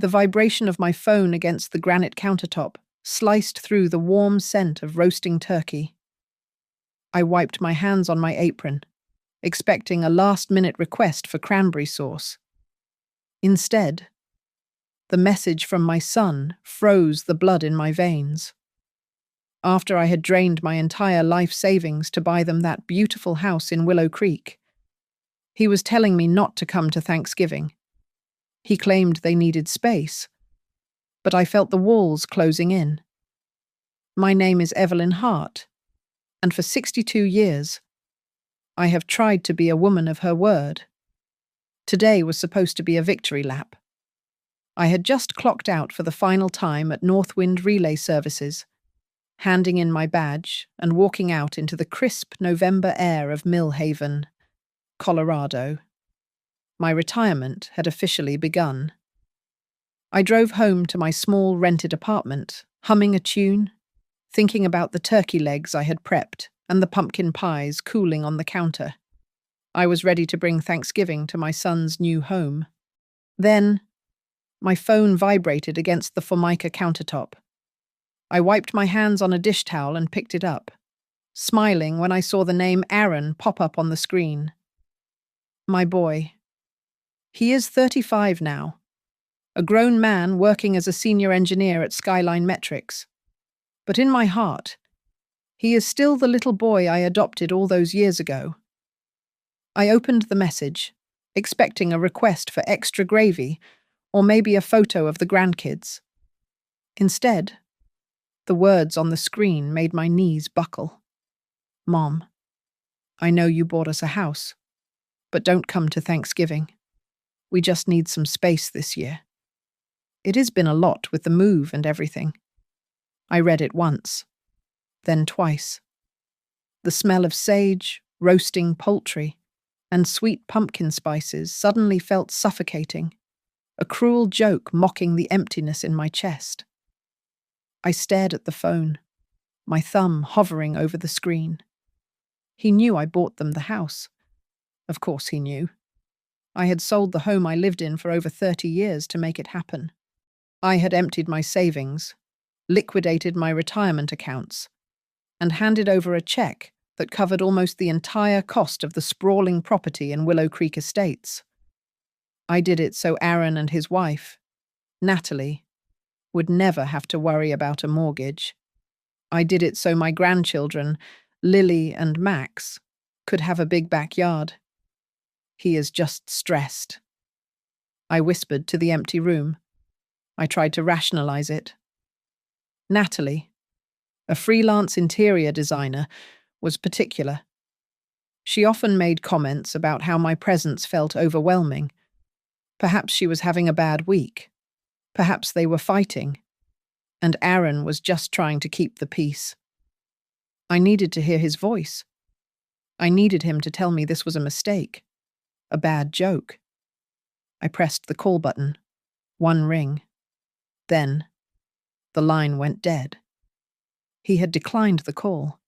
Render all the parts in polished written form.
The vibration of my phone against the granite countertop sliced through the warm scent of roasting turkey. I wiped my hands on my apron, expecting a last-minute request for cranberry sauce. Instead, the message from my son froze the blood in my veins. After I had drained my entire life savings to buy them that beautiful house in Willow Creek, he was telling me not to come to Thanksgiving. He claimed they needed space, but I felt the walls closing in. My name is Evelyn Hart, and for 62 years, I have tried to be a woman of her word. Today was supposed to be a victory lap. I had just clocked out for the final time at Northwind Relay Services, handing in my badge and walking out into the crisp November air of Mill Haven, Colorado. My retirement had officially begun. I drove home to my small rented apartment, humming a tune, thinking about the turkey legs I had prepped and the pumpkin pies cooling on the counter. I was ready to bring Thanksgiving to my son's new home. Then, my phone vibrated against the Formica countertop. I wiped my hands on a dish towel and picked it up, smiling when I saw the name Aaron pop up on the screen. My boy. He is 35 now, a grown man working as a senior engineer at Skyline Metrics. But in my heart, he is still the little boy I adopted all those years ago. I opened the message, expecting a request for extra gravy or maybe a photo of the grandkids. Instead, the words on the screen made my knees buckle. Mom, I know you bought us a house, but don't come to Thanksgiving. We just need some space this year. It has been a lot with the move and everything. I read it once, then twice. The smell of sage, roasting poultry, and sweet pumpkin spices suddenly felt suffocating, a cruel joke mocking the emptiness in my chest. I stared at the phone, my thumb hovering over the screen. He knew I bought them the house. Of course he knew. I had sold the home I lived in for over 30 years to make it happen. I had emptied my savings, liquidated my retirement accounts, and handed over a check that covered almost the entire cost of the sprawling property in Willow Creek Estates. I did it so Aaron and his wife, Natalie, would never have to worry about a mortgage. I did it so my grandchildren, Lily and Max, could have a big backyard. He is just stressed. I whispered to the empty room. I tried to rationalize it. Natalie, a freelance interior designer, was particular. She often made comments about how my presence felt overwhelming. Perhaps she was having a bad week. Perhaps they were fighting. And Aaron was just trying to keep the peace. I needed to hear his voice. I needed him to tell me this was a mistake, a bad joke. I pressed the call button. One ring. Then, the line went dead. He had declined the call.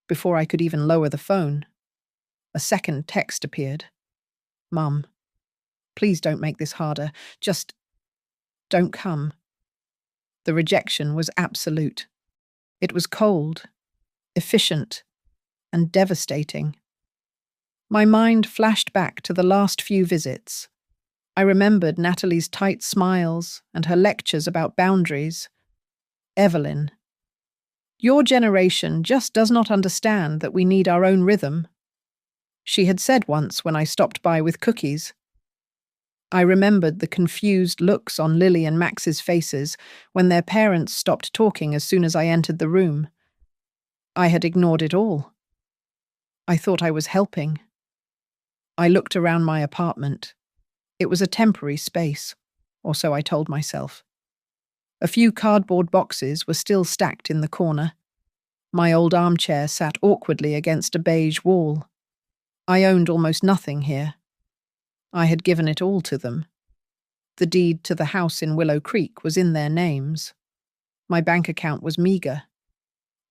Before I could even lower the phone, a second text appeared. Mum, please don't make this harder. Just don't come. The rejection was absolute. It was cold, efficient, and devastating. My mind flashed back to the last few visits. I remembered Natalie's tight smiles and her lectures about boundaries. Evelyn, your generation just does not understand that we need our own rhythm. She had said once when I stopped by with cookies. I remembered the confused looks on Lily and Max's faces when their parents stopped talking as soon as I entered the room. I had ignored it all. I thought I was helping. I looked around my apartment. It was a temporary space, or so I told myself. A few cardboard boxes were still stacked in the corner. My old armchair sat awkwardly against a beige wall. I owned almost nothing here. I had given it all to them. The deed to the house in Willow Creek was in their names. My bank account was meager.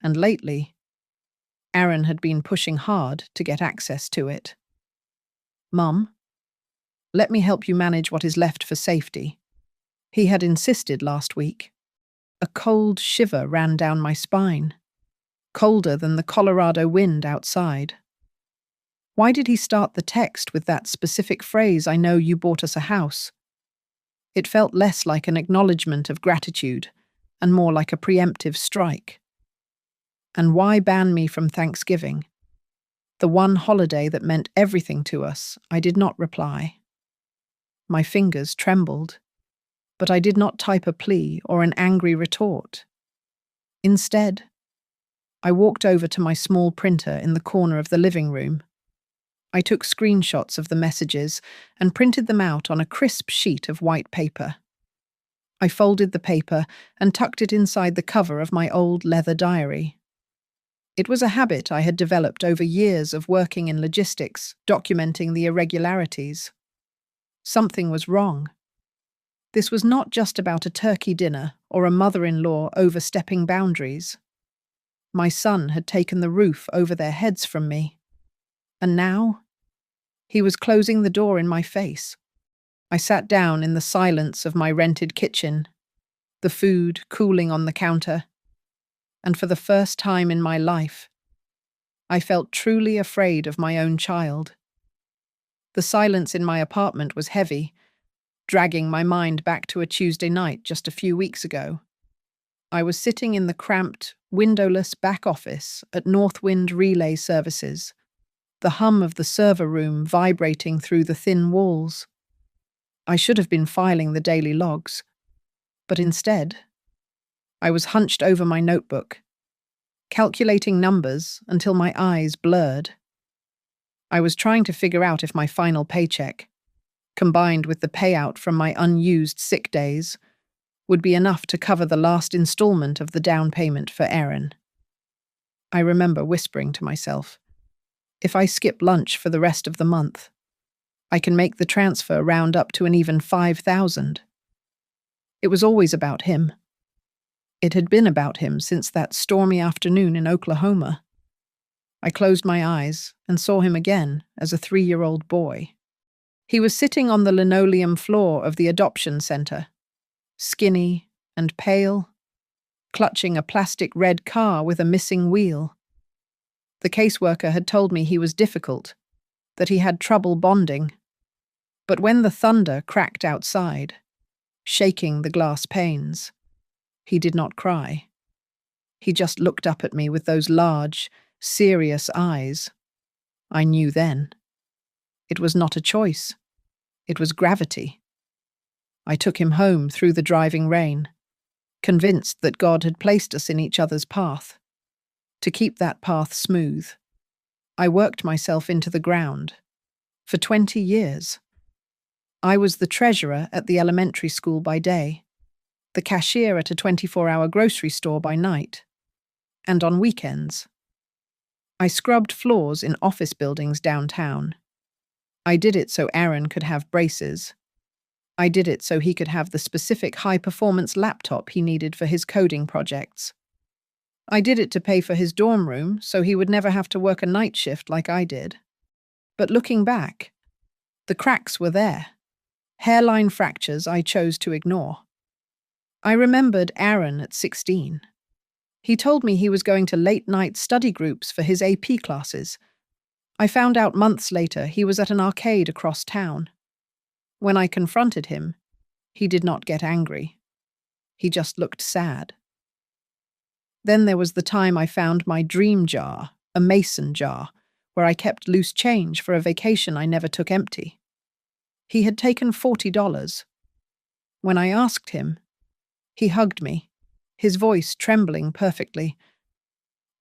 And lately, Aaron had been pushing hard to get access to it. Mum, let me help you manage what is left for safety. He had insisted last week. A cold shiver ran down my spine, colder than the Colorado wind outside. Why did he start the text with that specific phrase, "I know you bought us a house"? It felt less like an acknowledgement of gratitude and more like a preemptive strike. And why ban me from Thanksgiving? The one holiday that meant everything to us. I did not reply. My fingers trembled, but I did not type a plea or an angry retort. Instead, I walked over to my small printer in the corner of the living room. I took screenshots of the messages and printed them out on a crisp sheet of white paper. I folded the paper and tucked it inside the cover of my old leather diary. It was a habit I had developed over years of working in logistics, documenting the irregularities. Something was wrong. This was not just about a turkey dinner or a mother-in-law overstepping boundaries. My son had taken the roof over their heads from me. And now, he was closing the door in my face. I sat down in the silence of my rented kitchen, the food cooling on the counter, and for the first time in my life, I felt truly afraid of my own child. The silence in my apartment was heavy, dragging my mind back to a Tuesday night just a few weeks ago. I was sitting in the cramped, windowless back office at Northwind Relay Services, the hum of the server room vibrating through the thin walls. I should have been filing the daily logs, but instead, I was hunched over my notebook, calculating numbers until my eyes blurred. I was trying to figure out if my final paycheck, combined with the payout from my unused sick days, would be enough to cover the last installment of the down payment for Aaron. I remember whispering to myself, if I skip lunch for the rest of the month, I can make the transfer round up to an even 5,000. It was always about him. It had been about him since that stormy afternoon in Oklahoma. I closed my eyes and saw him again as a 3-year-old boy. He was sitting on the linoleum floor of the adoption center, skinny and pale, clutching a plastic red car with a missing wheel. The caseworker had told me he was difficult, that he had trouble bonding. But when the thunder cracked outside, shaking the glass panes, he did not cry. He just looked up at me with those large, serious eyes. I knew then. It was not a choice. It was gravity. I took him home through the driving rain, convinced that God had placed us in each other's path. To keep that path smooth, I worked myself into the ground. For 20 years. I was the treasurer at the elementary school by day, the cashier at a 24-hour grocery store by night, and on weekends. I scrubbed floors in office buildings downtown. I did it so Aaron could have braces. I did it so he could have the specific high-performance laptop he needed for his coding projects. I did it to pay for his dorm room so he would never have to work a night shift like I did. But looking back, the cracks were there. Hairline fractures I chose to ignore. I remembered Aaron at 16. He told me he was going to late-night study groups for his AP classes. I found out months later he was at an arcade across town. When I confronted him, he did not get angry. He just looked sad. Then there was the time I found my dream jar, a mason jar, where I kept loose change for a vacation I never took empty. He had taken $40. When I asked him, he hugged me, his voice trembling perfectly.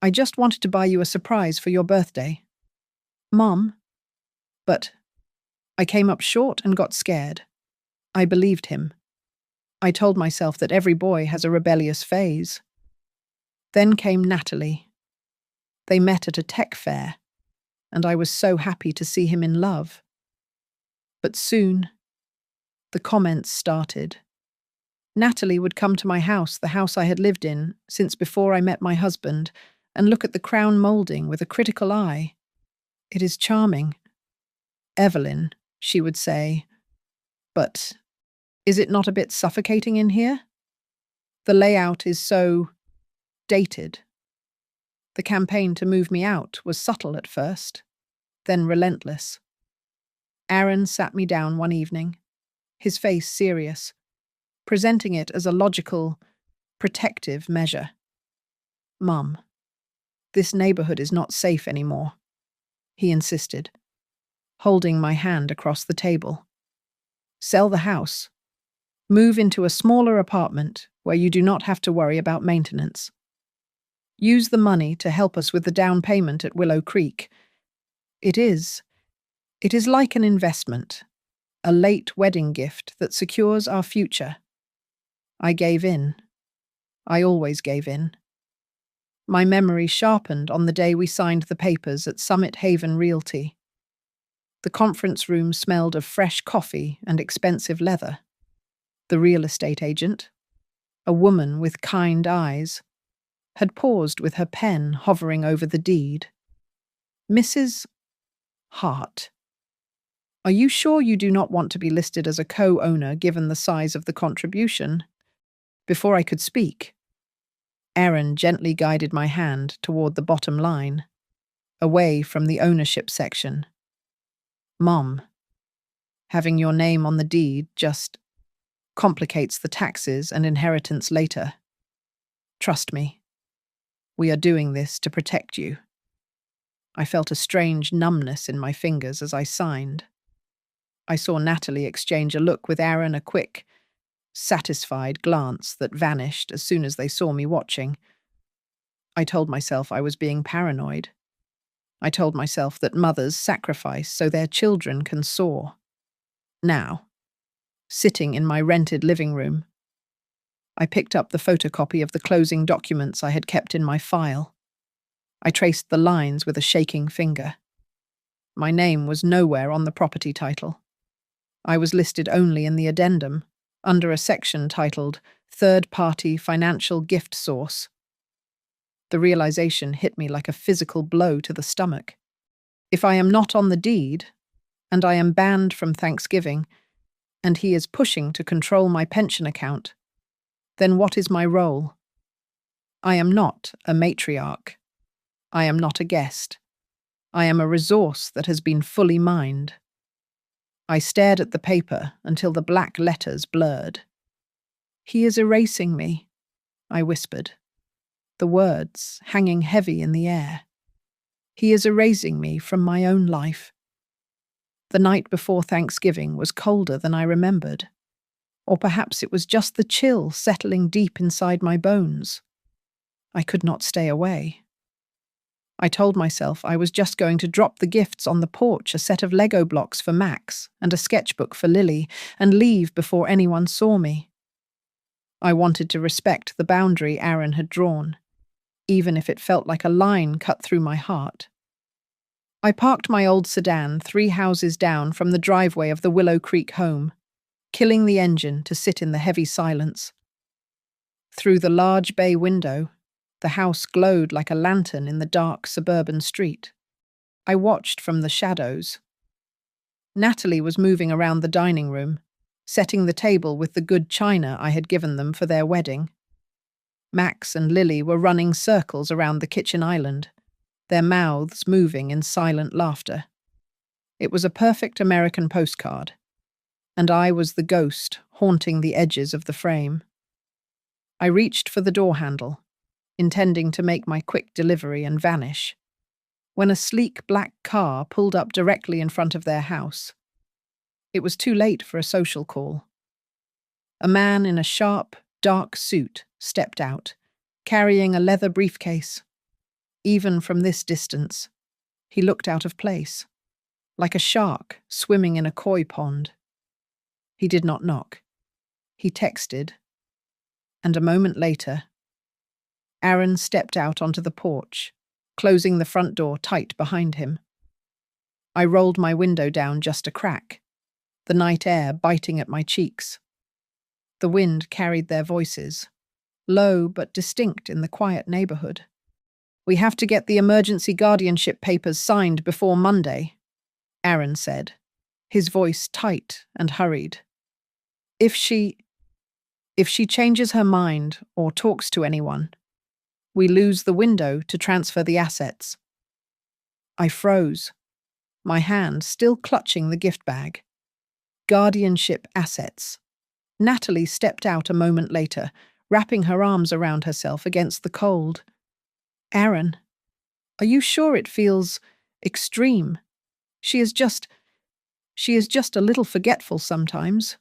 "I just wanted to buy you a surprise for your birthday." "Mom?" But I came up short and got scared. I believed him. I told myself that every boy has a rebellious phase. Then came Natalie. They met at a tech fair, and I was so happy to see him in love. But soon, the comments started. Natalie would come to my house, the house I had lived in since before I met my husband, and look at the crown moulding with a critical eye. "It is charming." "Evelyn," she would say, "but Is it not a bit suffocating in here? The layout is so dated. The campaign to move me out was subtle at first, then relentless. Aaron sat me down one evening, his face serious, presenting it as a logical, protective measure. Mum, this neighborhood is not safe anymore, he insisted, holding my hand across the table. Sell the house. Move into a smaller apartment where you do not have to worry about maintenance. Use the money to help us with the down payment at Willow Creek. It is like an investment, a late wedding gift that secures our future. I gave in. I always gave in. My memory sharpened on the day we signed the papers at Summit Haven Realty. The conference room smelled of fresh coffee and expensive leather. The real estate agent, a woman with kind eyes, had paused with her pen hovering over the deed. Mrs. Hart. Are you sure you do not want to be listed as a co-owner given the size of the contribution? Before I could speak, Aaron gently guided my hand toward the bottom line, away from the ownership section. Mom, having your name on the deed just complicates the taxes and inheritance later. Trust me, we are doing this to protect you. I felt a strange numbness in my fingers as I signed. I saw Natalie exchange a look with Aaron, a quick, satisfied glance that vanished as soon as they saw me watching. I told myself I was being paranoid. I told myself that mothers sacrifice so their children can soar. Now, sitting in my rented living room, I picked up the photocopy of the closing documents I had kept in my file. I traced the lines with a shaking finger. My name was nowhere on the property title. I was listed only in the addendum, under a section titled Third-Party Financial Gift Source. The realization hit me like a physical blow to the stomach. If I am not on the deed, and I am banned from Thanksgiving, and he is pushing to control my pension account, then what is my role? I am not a matriarch. I am not a guest. I am a resource that has been fully mined. I stared at the paper until the black letters blurred. He is erasing me, I whispered, the words hanging heavy in the air. He is erasing me from my own life. The night before Thanksgiving was colder than I remembered. Or perhaps it was just the chill settling deep inside my bones. I could not stay away. I told myself I was just going to drop the gifts on the porch, a set of Lego blocks for Max and a sketchbook for Lily, and leave before anyone saw me. I wanted to respect the boundary Aaron had drawn, even if it felt like a line cut through my heart. I parked my old sedan 3 houses down from the driveway of the Willow Creek home, killing the engine to sit in the heavy silence. Through the large bay window, the house glowed like a lantern in the dark suburban street. I watched from the shadows. Natalie was moving around the dining room, setting the table with the good china I had given them for their wedding. Max and Lily were running circles around the kitchen island, their mouths moving in silent laughter. It was a perfect American postcard, and I was the ghost haunting the edges of the frame. I reached for the door handle, intending to make my quick delivery and vanish, when a sleek black car pulled up directly in front of their house. It was too late for a social call. A man in a sharp, dark suit stepped out, carrying a leather briefcase. Even from this distance, he looked out of place, like a shark swimming in a koi pond. He did not knock. He texted, and a moment later, Aaron stepped out onto the porch, closing the front door tight behind him. I rolled my window down just a crack, the night air biting at my cheeks. The wind carried their voices, low but distinct in the quiet neighborhood. We have to get the emergency guardianship papers signed before Monday, Aaron said, his voice tight and hurried. If she if she changes her mind or talks to anyone, we lose the window to transfer the assets. I froze, my hand still clutching the gift bag. Guardianship assets. Natalie stepped out a moment later, wrapping her arms around herself against the cold. Aaron, are you sure it feels extreme? She is just a little forgetful sometimes.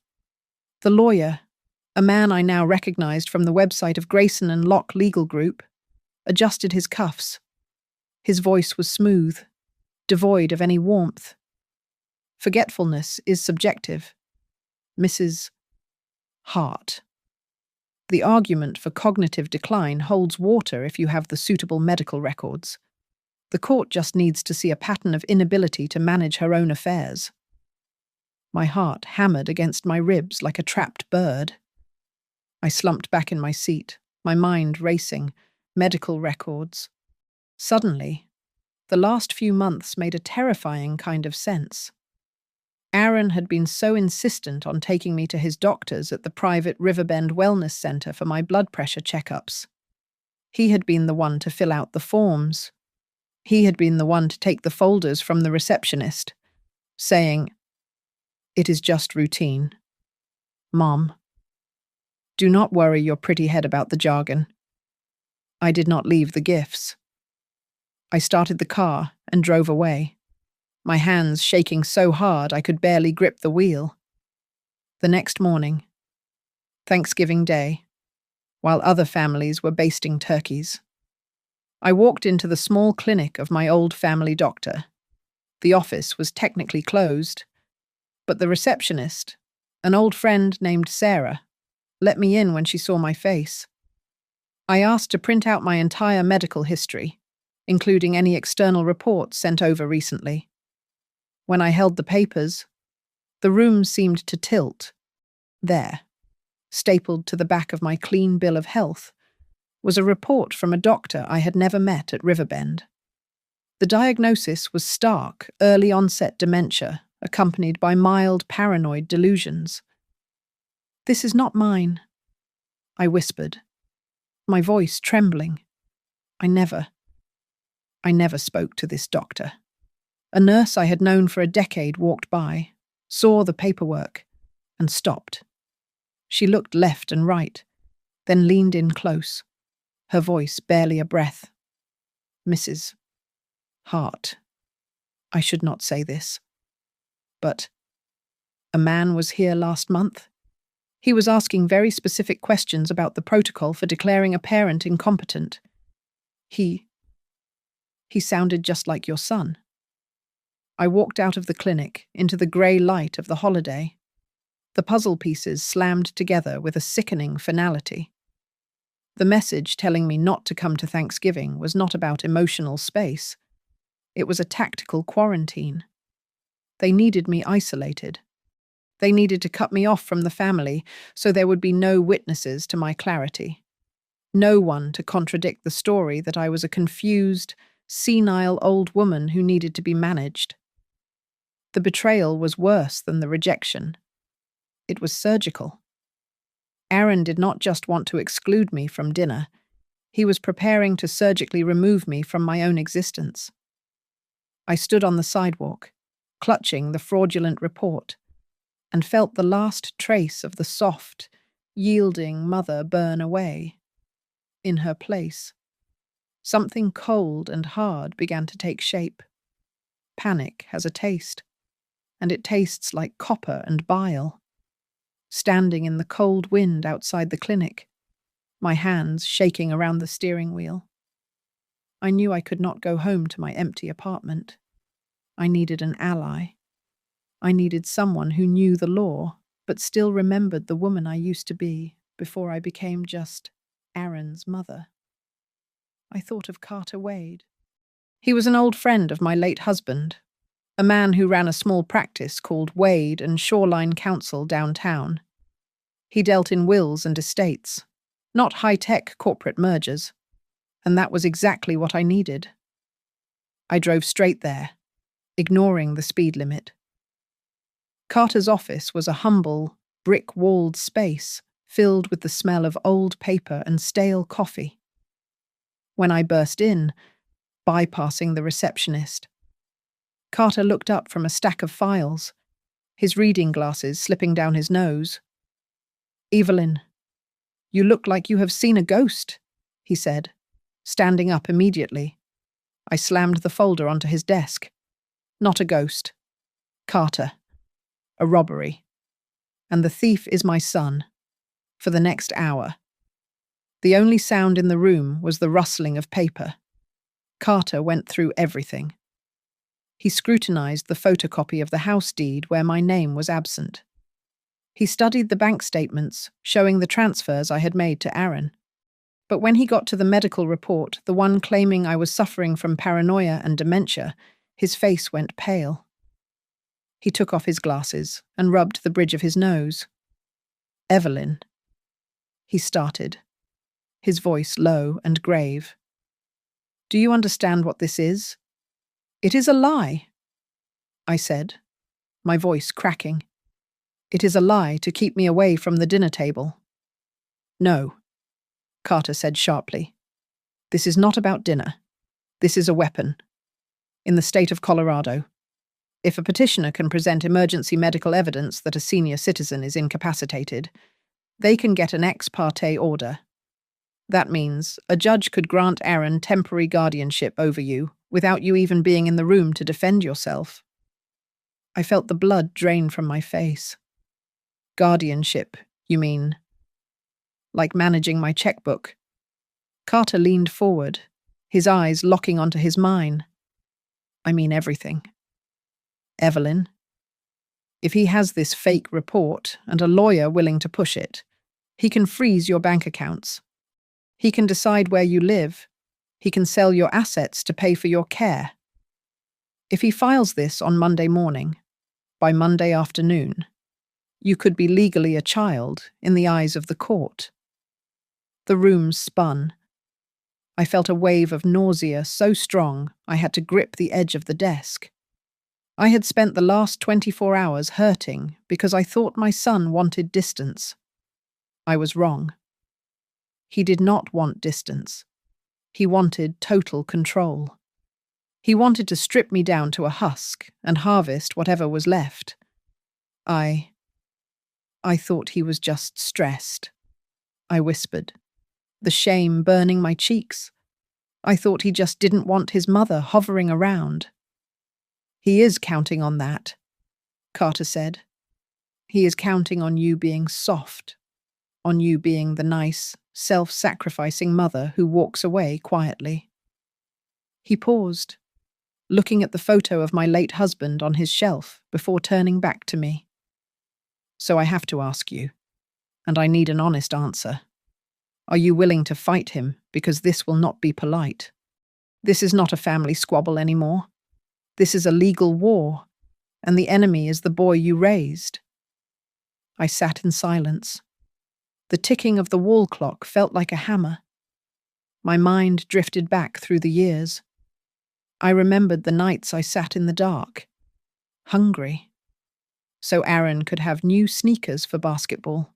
The lawyer, a man I now recognized from the website of Grayson and Locke Legal Group, adjusted his cuffs. His voice was smooth, devoid of any warmth. Forgetfulness is subjective. Mrs. Hart. The argument for cognitive decline holds water if you have the suitable medical records. The court just needs to see a pattern of inability to manage her own affairs. My heart hammered against my ribs like a trapped bird. I slumped back in my seat, my mind racing, medical records. Suddenly, the last few months made a terrifying kind of sense. Aaron had been so insistent on taking me to his doctors at the private Riverbend Wellness Center for my blood pressure checkups. He had been the one to fill out the forms. He had been the one to take the folders from the receptionist, saying, "It is just routine. Mom, do not worry your pretty head about the jargon." I did not leave the gifts. I started the car and drove away, my hands shaking so hard I could barely grip the wheel. The next morning, Thanksgiving Day, while other families were basting turkeys, I walked into the small clinic of my old family doctor. The office was technically closed, but the receptionist, an old friend named Sarah, let me in when she saw my face. I asked to print out my entire medical history, including any external reports sent over recently. When I held the papers, the room seemed to tilt. There, stapled to the back of my clean bill of health, was a report from a doctor I had never met at Riverbend. The diagnosis was stark, early-onset dementia, accompanied by mild paranoid delusions. "This is not mine," I whispered, my voice trembling. I never spoke to this doctor. A nurse I had known for a decade walked by, saw the paperwork, and stopped. She looked left and right, then leaned in close, her voice barely a breath. "Mrs. Hart, I should not say this, but a man was here last month. He was asking very specific questions about the protocol for declaring a parent incompetent. He sounded just like your son." I walked out of the clinic into the grey light of the holiday. The puzzle pieces slammed together with a sickening finality. The message telling me not to come to Thanksgiving was not about emotional space. It was a tactical quarantine. They needed me isolated. They needed to cut me off from the family so there would be no witnesses to my clarity. No one to contradict the story that I was a confused, senile old woman who needed to be managed. The betrayal was worse than the rejection. It was surgical. Aaron did not just want to exclude me from dinner. He was preparing to surgically remove me from my own existence. I stood on the sidewalk, clutching the fraudulent report, and felt the last trace of the soft, yielding mother burn away. In her place, something cold and hard began to take shape. Panic has a taste, and it tastes like copper and bile. Standing in the cold wind outside the clinic, my hands shaking around the steering wheel, I knew I could not go home to my empty apartment. I needed an ally. I needed someone who knew the law, but still remembered the woman I used to be before I became just Aaron's mother. I thought of Carter Wade. He was an old friend of my late husband, a man who ran a small practice called Wade and Shoreline Counsel downtown. He dealt in wills and estates, not high-tech corporate mergers, and that was exactly what I needed. I drove straight there, ignoring the speed limit. Carter's office was a humble, brick-walled space filled with the smell of old paper and stale coffee. When I burst in, bypassing the receptionist, Carter looked up from a stack of files, his reading glasses slipping down his nose. "Evelyn, you look like you have seen a ghost," he said, standing up immediately. I slammed the folder onto his desk. "Not a ghost. Carter. A robbery. And the thief is my son. For the next hour." The only sound in the room was the rustling of paper. Carter went through everything. He scrutinized the photocopy of the house deed where my name was absent. He studied the bank statements showing the transfers I had made to Aaron. But when he got to the medical report, the one claiming I was suffering from paranoia and dementia, his face went pale. He took off his glasses and rubbed the bridge of his nose. "Evelyn," he started, his voice low and grave. "Do you understand what this is? It is a lie," I said, my voice cracking. "It is a lie to keep me away from the dinner table." "No," Carter said sharply. "This is not about dinner. This is a weapon. In the state of Colorado, if a petitioner can present emergency medical evidence that a senior citizen is incapacitated, they can get an ex parte order. That means a judge could grant Aaron temporary guardianship over you without you even being in the room to defend yourself." I felt the blood drain from my face. "Guardianship, you mean? Like managing my checkbook?" Carter leaned forward, his eyes locking onto his mine. "I mean everything. Evelyn, if he has this fake report and a lawyer willing to push it, he can freeze your bank accounts. He can decide where you live. He can sell your assets to pay for your care. If he files this on Monday morning, by Monday afternoon, you could be legally a child in the eyes of the court." The room spun. I felt a wave of nausea so strong I had to grip the edge of the desk. I had spent the last 24 hours hurting because I thought my son wanted distance. I was wrong. He did not want distance. He wanted total control. He wanted to strip me down to a husk and harvest whatever was left. I thought he was just stressed. I whispered, the shame burning my cheeks. I thought he just didn't want his mother hovering around. "He is counting on that," Carter said. "He is counting on you being soft, on you being the nice, self-sacrificing mother who walks away quietly." He paused, looking at the photo of my late husband on his shelf before turning back to me. "So I have to ask you, and I need an honest answer. Are you willing to fight him because this will not be polite? This is not a family squabble anymore. This is a legal war, and the enemy is the boy you raised." I sat in silence. The ticking of the wall clock felt like a hammer. My mind drifted back through the years. I remembered the nights I sat in the dark, hungry, so Aaron could have new sneakers for basketball.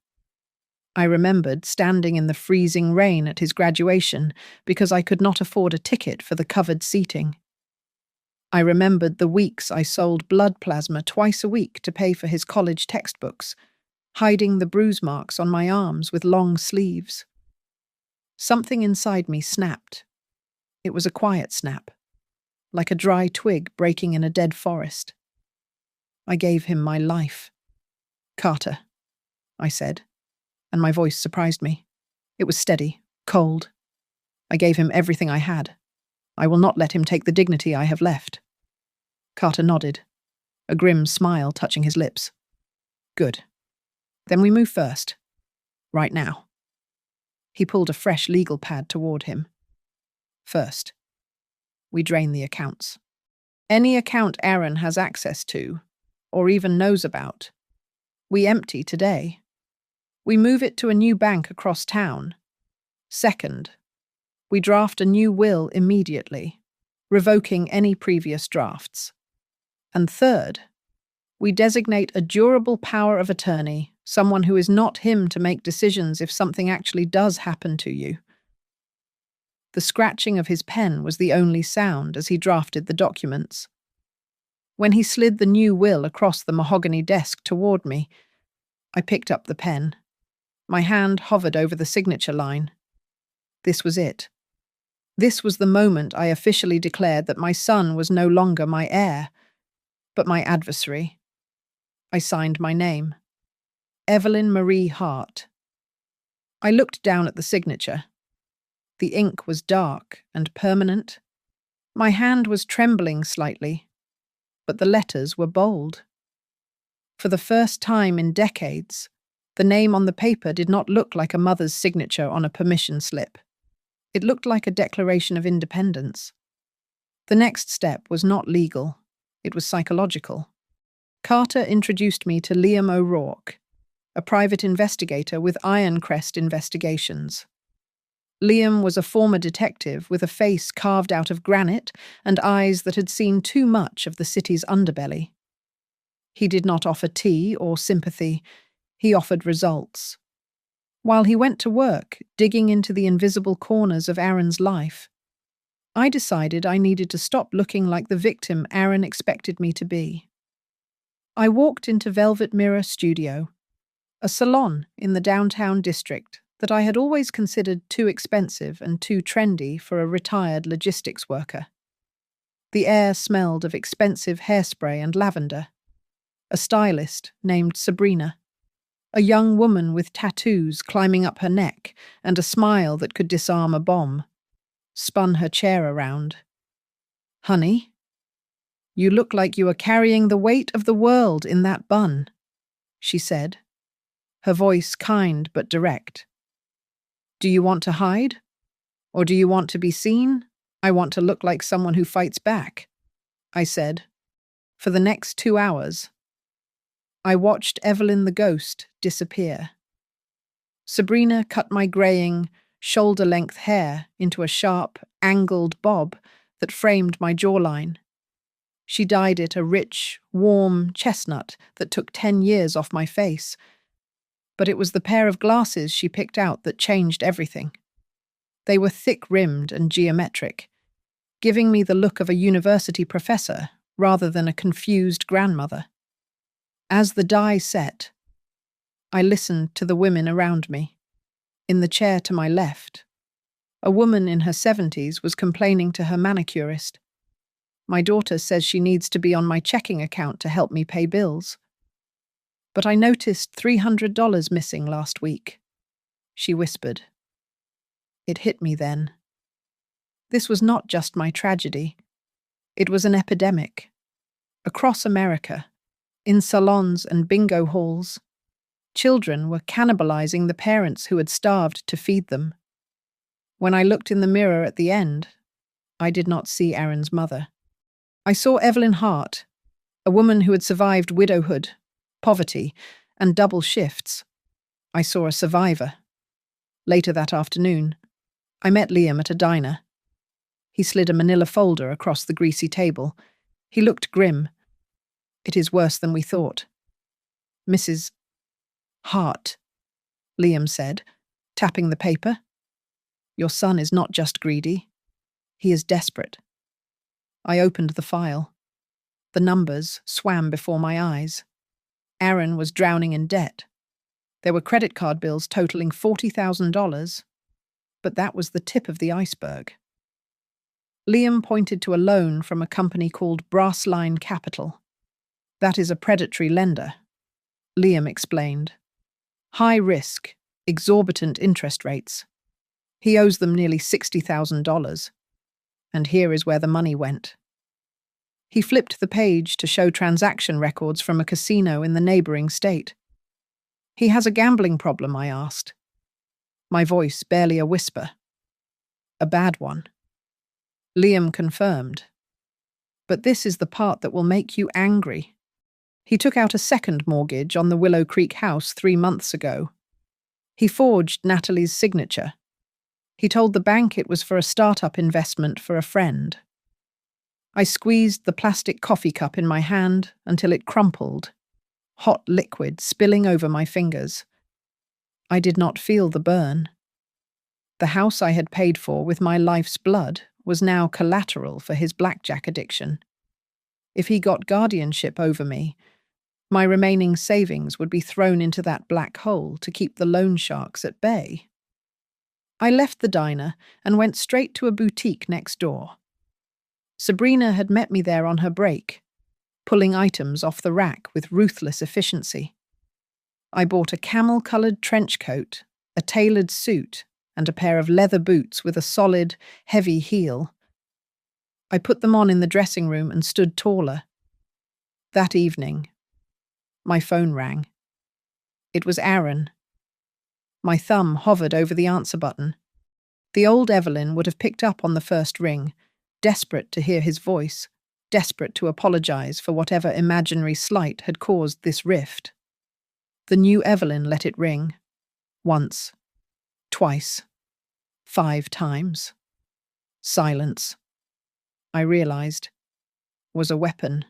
I remembered standing in the freezing rain at his graduation because I could not afford a ticket for the covered seating. I remembered the weeks I sold blood plasma twice a week to pay for his college textbooks, hiding the bruise marks on my arms with long sleeves. Something inside me snapped. It was a quiet snap, like a dry twig breaking in a dead forest. I gave him my life. "Carter," I said, and my voice surprised me. It was steady, cold. "I gave him everything I had. I will not let him take the dignity I have left." Carter nodded, a grim smile touching his lips. "Good. Then we move first. Right now." He pulled a fresh legal pad toward him. "First, we drain the accounts. Any account Aaron has access to, or even knows about, we empty today. We move it to a new bank across town. Second, we draft a new will immediately, revoking any previous drafts. And third, we designate a durable power of attorney someone who is not him to make decisions if something actually does happen to you. The scratching of his pen was the only sound as he drafted the documents. When he slid the new will across the mahogany desk toward me, I picked up the pen. My hand hovered over the signature line. This was it. This was the moment I officially declared that my son was no longer my heir, but my adversary. I signed my name. Evelyn Marie Hart. I looked down at the signature. The ink was dark and permanent. My hand was trembling slightly, but the letters were bold. For the first time in decades, the name on the paper did not look like a mother's signature on a permission slip. It looked like a declaration of independence. The next step was not legal. It was psychological. Carter introduced me to Liam O'Rourke, a private investigator with Ironcrest Investigations. Liam was a former detective with a face carved out of granite and eyes that had seen too much of the city's underbelly. He did not offer tea or sympathy. He offered results. While he went to work, digging into the invisible corners of Aaron's life, I decided I needed to stop looking like the victim Aaron expected me to be. I walked into Velvet Mirror Studio, a salon in the downtown district that I had always considered too expensive and too trendy for a retired logistics worker. The air smelled of expensive hairspray and lavender. A stylist named Sabrina, a young woman with tattoos climbing up her neck and a smile that could disarm a bomb, spun her chair around. "Honey, you look like you are carrying the weight of the world in that bun," she said, her voice kind but direct. "Do you want to hide? Or do you want to be seen? I want to look like someone who fights back," I said. For the next 2 hours, I watched Evelyn the ghost disappear. Sabrina cut my graying, shoulder-length hair into a sharp, angled bob that framed my jawline. She dyed it a rich, warm chestnut that took 10 years off my face. But it was the pair of glasses she picked out that changed everything. They were thick-rimmed and geometric, giving me the look of a university professor rather than a confused grandmother. As the dye set, I listened to the women around me. In the chair to my left, a woman in her 70s was complaining to her manicurist. "My daughter says she needs to be on my checking account to help me pay bills. But I noticed $300 missing last week," she whispered. It hit me then. This was not just my tragedy. It was an epidemic. Across America, in salons and bingo halls, children were cannibalizing the parents who had starved to feed them. When I looked in the mirror at the end, I did not see Aaron's mother. I saw Evelyn Hart, a woman who had survived widowhood, poverty, and double shifts. I saw a survivor. Later that afternoon, I met Liam at a diner. He slid a manila folder across the greasy table. He looked grim. "It is worse than we thought." "Mrs. Hart," Liam said, tapping the paper. "Your son is not just greedy. He is desperate." I opened the file. The numbers swam before my eyes. Aaron was drowning in debt. There were credit card bills totaling $40,000, but that was the tip of the iceberg. Liam pointed to a loan from a company called Brassline Capital. "That is a predatory lender," Liam explained. "High risk, exorbitant interest rates. He owes them nearly $60,000. And here is where the money went." He flipped the page to show transaction records from a casino in the neighboring state. "He has a gambling problem?" I asked, my voice barely a whisper. "A bad one." Liam confirmed. "But this is the part that will make you angry. He took out a second mortgage on the Willow Creek house 3 months ago. He forged Natalie's signature. He told the bank it was for a startup investment for a friend." I squeezed the plastic coffee cup in my hand until it crumpled. hot liquid spilling over my fingers. I did not feel the burn. The house I had paid for with my life's blood was now collateral for his blackjack addiction. If he got guardianship over me, my remaining savings would be thrown into that black hole to keep the loan sharks at bay. I left the diner and went straight to a boutique next door. Sabrina had met me there on her break, pulling items off the rack with ruthless efficiency. I bought a camel-colored trench coat, a tailored suit, and a pair of leather boots with a solid, heavy heel. I put them on in the dressing room and stood taller. That evening, my phone rang. It was Aaron. My thumb hovered over the answer button. The old Evelyn would have picked up on the first ring, desperate to hear his voice, desperate to apologize for whatever imaginary slight had caused this rift. The new Evelyn let it ring. Once. Twice. 5 times. Silence, I realized, was a weapon.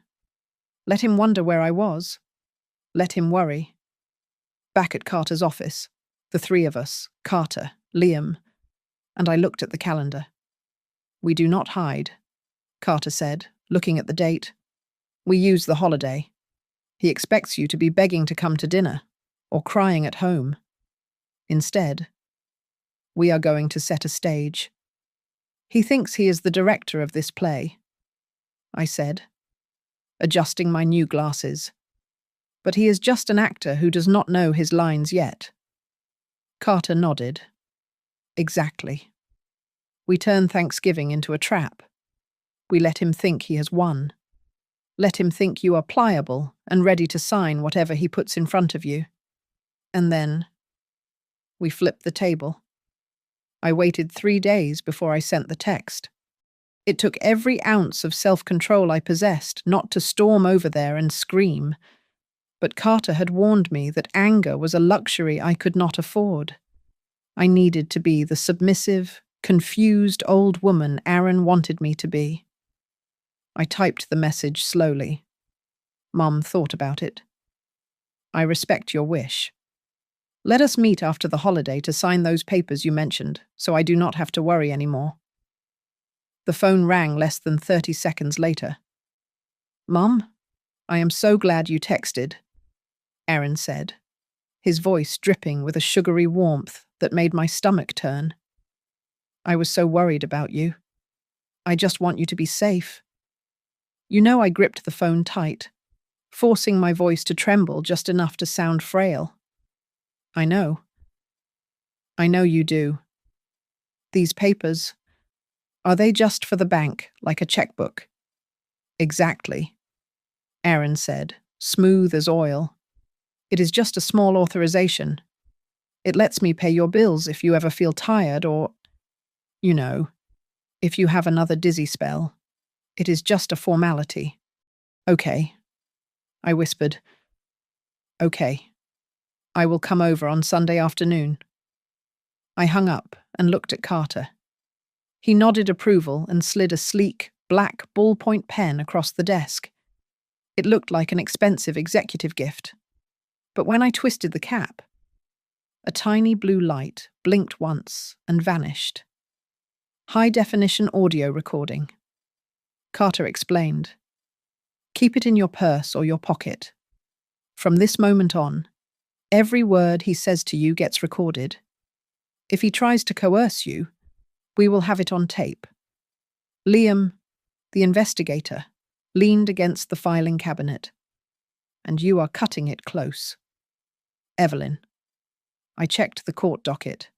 Let him wonder where I was. Let him worry. Back at Carter's office, the 3 of us, Carter, Liam, and I looked at the calendar. "We do not hide," Carter said, looking at the date. "We use the holiday. He expects you to be begging to come to dinner, or crying at home. Instead, we are going to set a stage. He thinks he is the director of this play," I said, adjusting my new glasses. "But he is just an actor who does not know his lines yet." Carter nodded. "Exactly. We turn Thanksgiving into a trap. We let him think he has won. Let him think you are pliable and ready to sign whatever he puts in front of you. And then we flip the table." I waited 3 days before I sent the text. It took every ounce of self-control I possessed not to storm over there and scream. But Carter had warned me that anger was a luxury I could not afford. I needed to be the submissive, confused old woman Aaron wanted me to be. I typed the message slowly. Mum thought about it. "I respect your wish. Let us meet after the holiday to sign those papers you mentioned, so I do not have to worry anymore." The phone rang less than 30 seconds later. "Mum, I am so glad you texted," Aaron said, his voice dripping with a sugary warmth that made my stomach turn. "I was so worried about you. I just want you to be safe." You know, I gripped the phone tight, forcing my voice to tremble just enough to sound frail. "I know. I know you do. These papers, are they just for the bank, like a checkbook?" "Exactly," Aaron said, smooth as oil. "It is just a small authorization. It lets me pay your bills if you ever feel tired or, you know, if you have another dizzy spell. It is just a formality." "Okay," I whispered. "Okay. I will come over on Sunday afternoon." I hung up and looked at Carter. He nodded approval and slid a sleek, black ballpoint pen across the desk. It looked like an expensive executive gift. But when I twisted the cap, a tiny blue light blinked once and vanished. "High-definition audio recording." Carter explained. "Keep it in your purse or your pocket. From this moment on, every word he says to you gets recorded. If he tries to coerce you, we will have it on tape." Liam, the investigator, leaned against the filing cabinet. "And you are cutting it close." "Evelyn." I checked the court docket.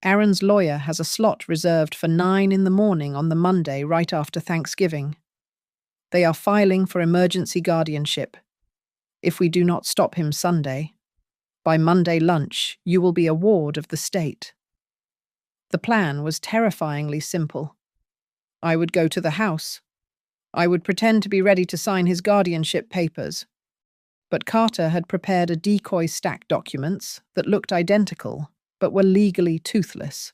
Aaron's lawyer has a slot reserved for 9 in the morning on the Monday right after Thanksgiving. They are filing for emergency guardianship. If we do not stop him Sunday, by Monday lunch, you will be a ward of the state. The plan was terrifyingly simple. I would go to the house. I would pretend to be ready to sign his guardianship papers. But Carter had prepared a decoy stack documents that looked identical, but were legally toothless,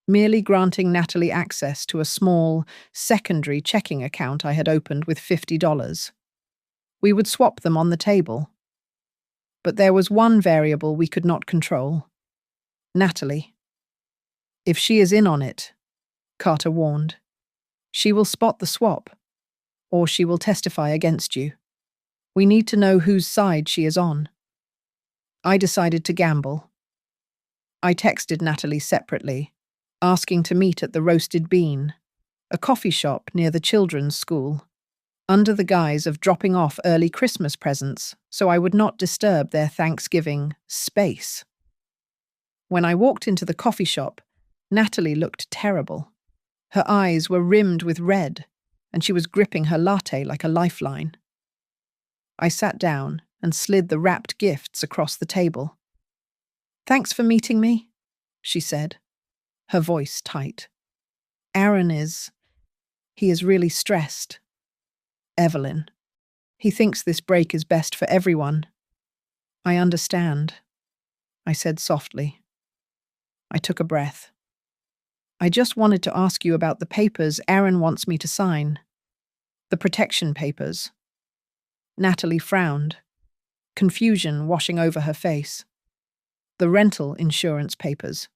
merely granting Natalie access to a small, secondary checking account I had opened with $50. We would swap them on the table. But there was one variable we could not control. Natalie. If she is in on it, Carter warned, she will spot the swap, or she will testify against you. We need to know whose side she is on. I decided to gamble. I texted Natalie separately, asking to meet at the Roasted Bean, a coffee shop near the children's school, under the guise of dropping off early Christmas presents so I would not disturb their Thanksgiving space. When I walked into the coffee shop, Natalie looked terrible. Her eyes were rimmed with red, and she was gripping her latte like a lifeline. I sat down and slid the wrapped gifts across the table. "Thanks for meeting me," she said, her voice tight. "Aaron he is really stressed. Evelyn. He thinks this break is best for everyone." "I understand," I said softly. I took a breath. "I just wanted to ask you about the papers Aaron wants me to sign. The protection papers." Natalie frowned, confusion washing over her face. "The rental insurance papers.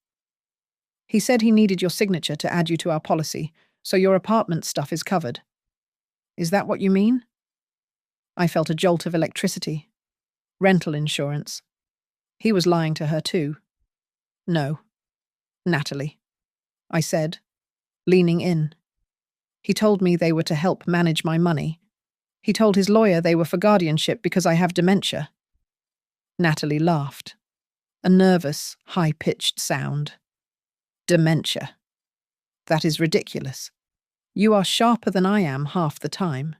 He said he needed your signature to add you to our policy, so your apartment stuff is covered. Is that what you mean?" I felt a jolt of electricity. Rental insurance. He was lying to her too. "No, Natalie," I said, leaning in. "He told me they were to help manage my money. He told his lawyer they were for guardianship because I have dementia." Natalie laughed, a nervous, high-pitched sound. "Dementia. That is ridiculous. You are sharper than I am half the time.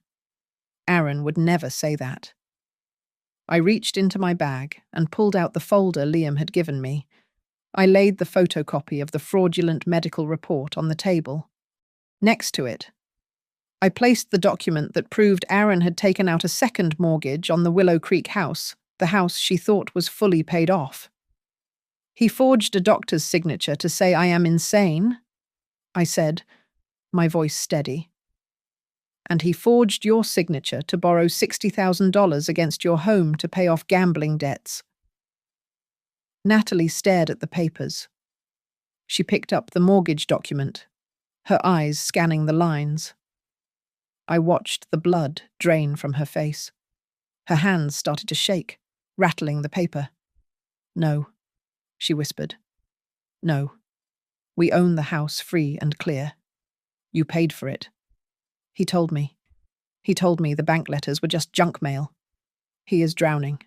Aaron would never say that." I reached into my bag and pulled out the folder Liam had given me. I laid the photocopy of the fraudulent medical report on the table. Next to it, I placed the document that proved Aaron had taken out a second mortgage on the Willow Creek house, the house she thought was fully paid off. "He forged a doctor's signature to say I am insane," I said, my voice steady. "And he forged your signature to borrow $60,000 against your home to pay off gambling debts." Natalie stared at the papers. She picked up the mortgage document, her eyes scanning the lines. I watched the blood drain from her face. Her hands started to shake, rattling the paper. "No," she whispered. "No. We own the house free and clear. You paid for it. He told me. He told me the bank letters were just junk mail. He is drowning."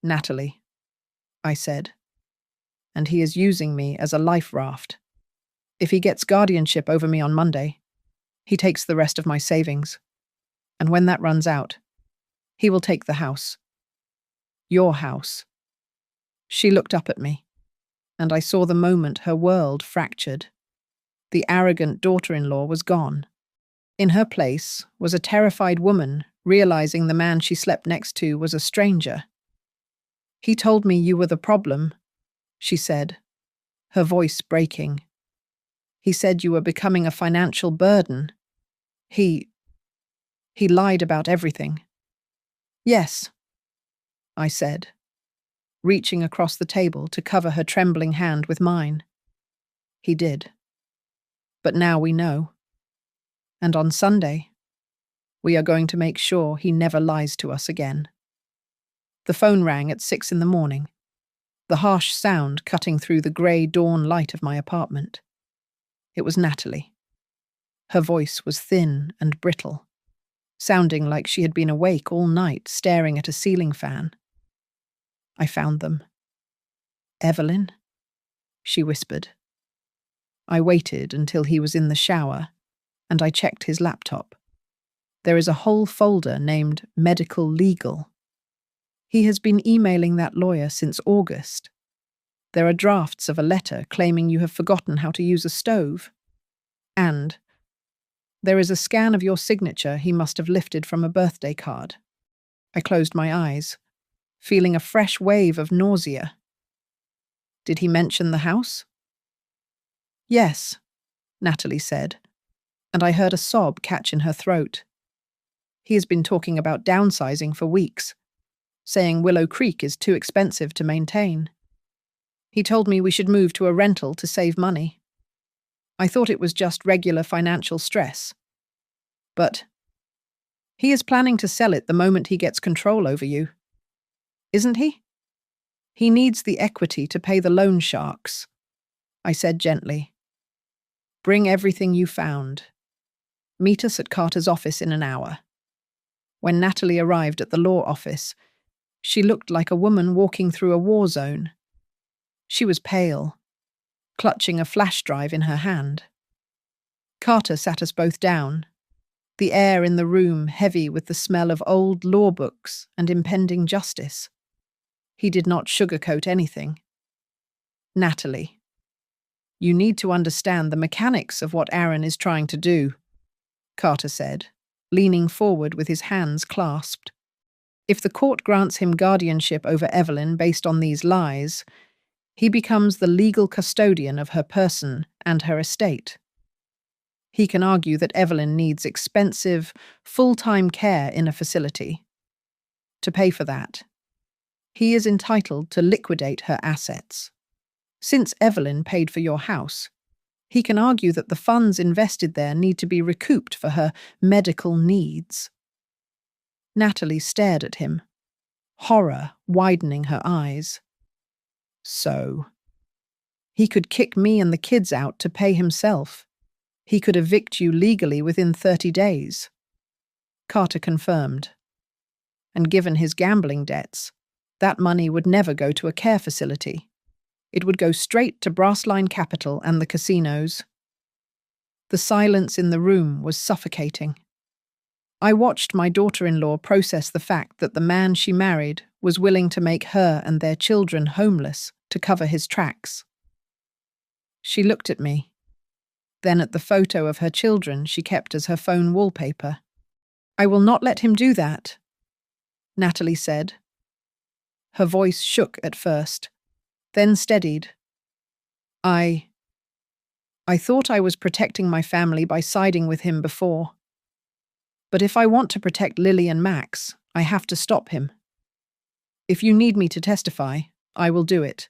"Natalie," I said. "And he is using me as a life raft. If he gets guardianship over me on Monday, he takes the rest of my savings. And when that runs out, he will take the house. Your house." She looked up at me, and I saw the moment her world fractured. The arrogant daughter-in-law was gone. In her place was a terrified woman realizing the man she slept next to was a stranger. "He told me you were the problem," she said, her voice breaking. "He said you were becoming a financial burden. He lied about everything." "Yes," I said, reaching across the table to cover her trembling hand with mine. "He did. But now we know. And on Sunday, we are going to make sure he never lies to us again." The phone rang at 6 in the morning, the harsh sound cutting through the grey dawn light of my apartment. It was Natalie. Her voice was thin and brittle, sounding like she had been awake all night staring at a ceiling fan. "I found them." "Evelyn?" she whispered. I waited until he was in the shower, and I checked his laptop. There is a whole folder named Medical Legal. He has been emailing that lawyer since August. There are drafts of a letter claiming you have forgotten how to use a stove. And there is a scan of your signature he must have lifted from a birthday card. I closed my eyes, feeling a fresh wave of nausea. "Did he mention the house?" "Yes," Natalie said, and I heard a sob catch in her throat. "He has been talking about downsizing for weeks. saying Willow Creek is too expensive to maintain. He told me we should move to a rental to save money. I thought it was just regular financial stress. But he is planning to sell it the moment he gets control over you. Isn't he? He needs the equity to pay the loan sharks, I said gently. Bring everything you found. Meet us at Carter's office in an hour. When Natalie arrived at the law office, she looked like a woman walking through a war zone. She was pale, clutching a flash drive in her hand. Carter sat us both down, the air in the room heavy with the smell of old law books and impending justice. He did not sugarcoat anything. Natalie, you need to understand the mechanics of what Aaron is trying to do, Carter said, leaning forward with his hands clasped. If the court grants him guardianship over Evelyn based on these lies, he becomes the legal custodian of her person and her estate. He can argue that Evelyn needs expensive, full-time care in a facility. To pay for that, he is entitled to liquidate her assets. Since Evelyn paid for your house, he can argue that the funds invested there need to be recouped for her medical needs. Natalie stared at him, horror widening her eyes. So, he could kick me and the kids out to pay himself. He could evict you legally within 30 days. Carter confirmed. And given his gambling debts, that money would never go to a care facility. It would go straight to Brassline Capital and the casinos. The silence in the room was suffocating. I watched my daughter-in-law process the fact that the man she married was willing to make her and their children homeless to cover his tracks. She looked at me, then at the photo of her children she kept as her phone wallpaper. I will not let him do that, Natalie said. Her voice shook at first, then steadied. I thought I was protecting my family by siding with him before. But if I want to protect Lily and Max, I have to stop him. If you need me to testify, I will do it.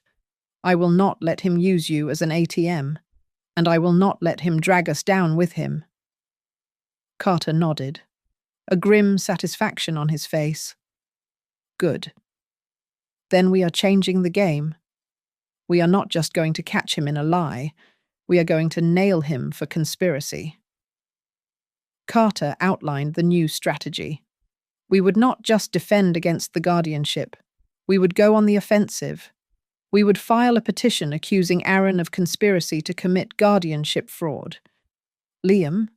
I will not let him use you as an ATM, and I will not let him drag us down with him. Carter nodded, a grim satisfaction on his face. Good. Then we are changing the game. We are not just going to catch him in a lie, we are going to nail him for conspiracy. Carter outlined the new strategy. We would not just defend against the guardianship. We would go on the offensive. We would file a petition accusing Aaron of conspiracy to commit guardianship fraud. Liam,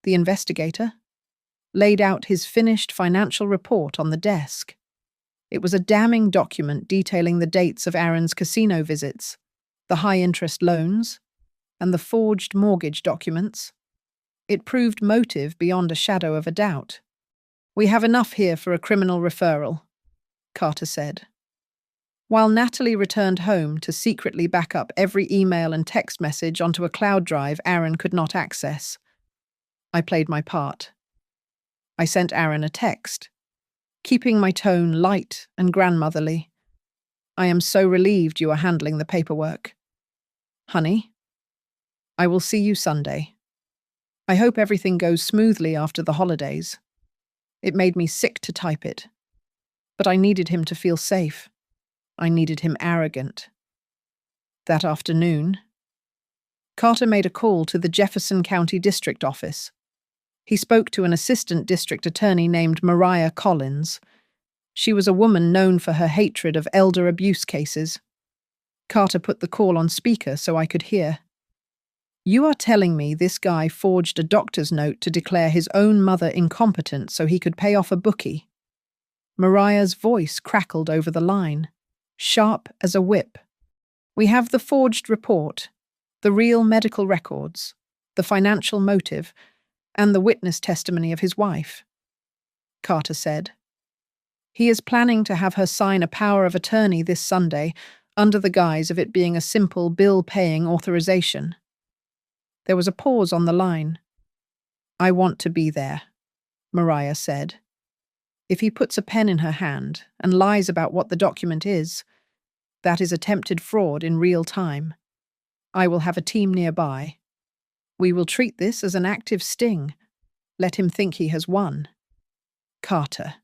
the investigator, laid out his finished financial report on the desk. It was a damning document detailing the dates of Aaron's casino visits, the high-interest loans, and the forged mortgage documents. It proved motive beyond a shadow of a doubt. We have enough here for a criminal referral, Carter said. While Natalie returned home to secretly back up every email and text message onto a cloud drive Aaron could not access, I played my part. I sent Aaron a text, keeping my tone light and grandmotherly. I am so relieved you are handling the paperwork. Honey, I will see you Sunday. I hope everything goes smoothly after the holidays. It made me sick to type it. But I needed him to feel safe. I needed him arrogant. That afternoon, Carter made a call to the Jefferson County District Office. He spoke to an assistant district attorney named Mariah Collins. She was a woman known for her hatred of elder abuse cases. Carter put the call on speaker so I could hear. You are telling me this guy forged a doctor's note to declare his own mother incompetent so he could pay off a bookie? Mariah's voice crackled over the line, sharp as a whip. We have the forged report, the real medical records, the financial motive, and the witness testimony of his wife, Carter said. He is planning to have her sign a power of attorney this Sunday under the guise of it being a simple bill-paying authorization. There was a pause on the line. I want to be there, Mariah said. If he puts a pen in her hand and lies about what the document is, that is attempted fraud in real time. I will have a team nearby. We will treat this as an active sting. Let him think he has won. Carter.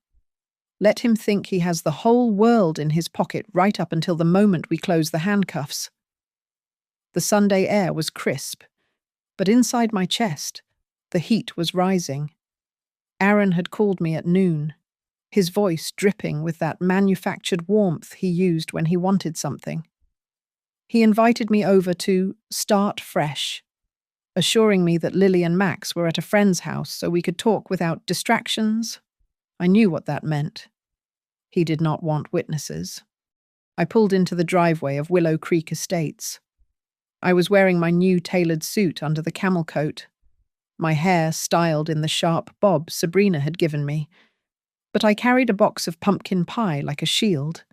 Let him think he has the whole world in his pocket right up until the moment we close the handcuffs. The Sunday air was crisp, but inside my chest, the heat was rising. Aaron had called me at noon, his voice dripping with that manufactured warmth he used when he wanted something. He invited me over to start fresh, assuring me that Lily and Max were at a friend's house so we could talk without distractions. I knew what that meant. He did not want witnesses. I pulled into the driveway of Willow Creek Estates. I was wearing my new tailored suit under the camel coat, my hair styled in the sharp bob Sabrina had given me, but I carried a box of pumpkin pie like a shield.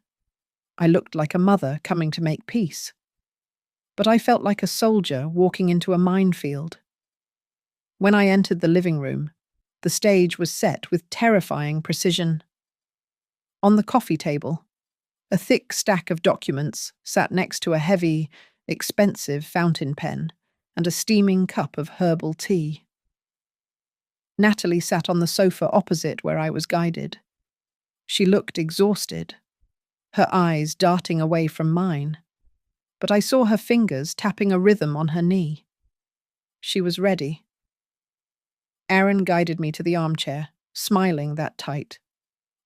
I looked like a mother coming to make peace, but I felt like a soldier walking into a minefield. When I entered the living room, the stage was set with terrifying precision. On the coffee table, a thick stack of documents sat next to a heavy, expensive fountain pen and a steaming cup of herbal tea. Natalie sat on the sofa opposite where I was guided. She looked exhausted, her eyes darting away from mine, but I saw her fingers tapping a rhythm on her knee. She was ready. Aaron guided me to the armchair, smiling that tight.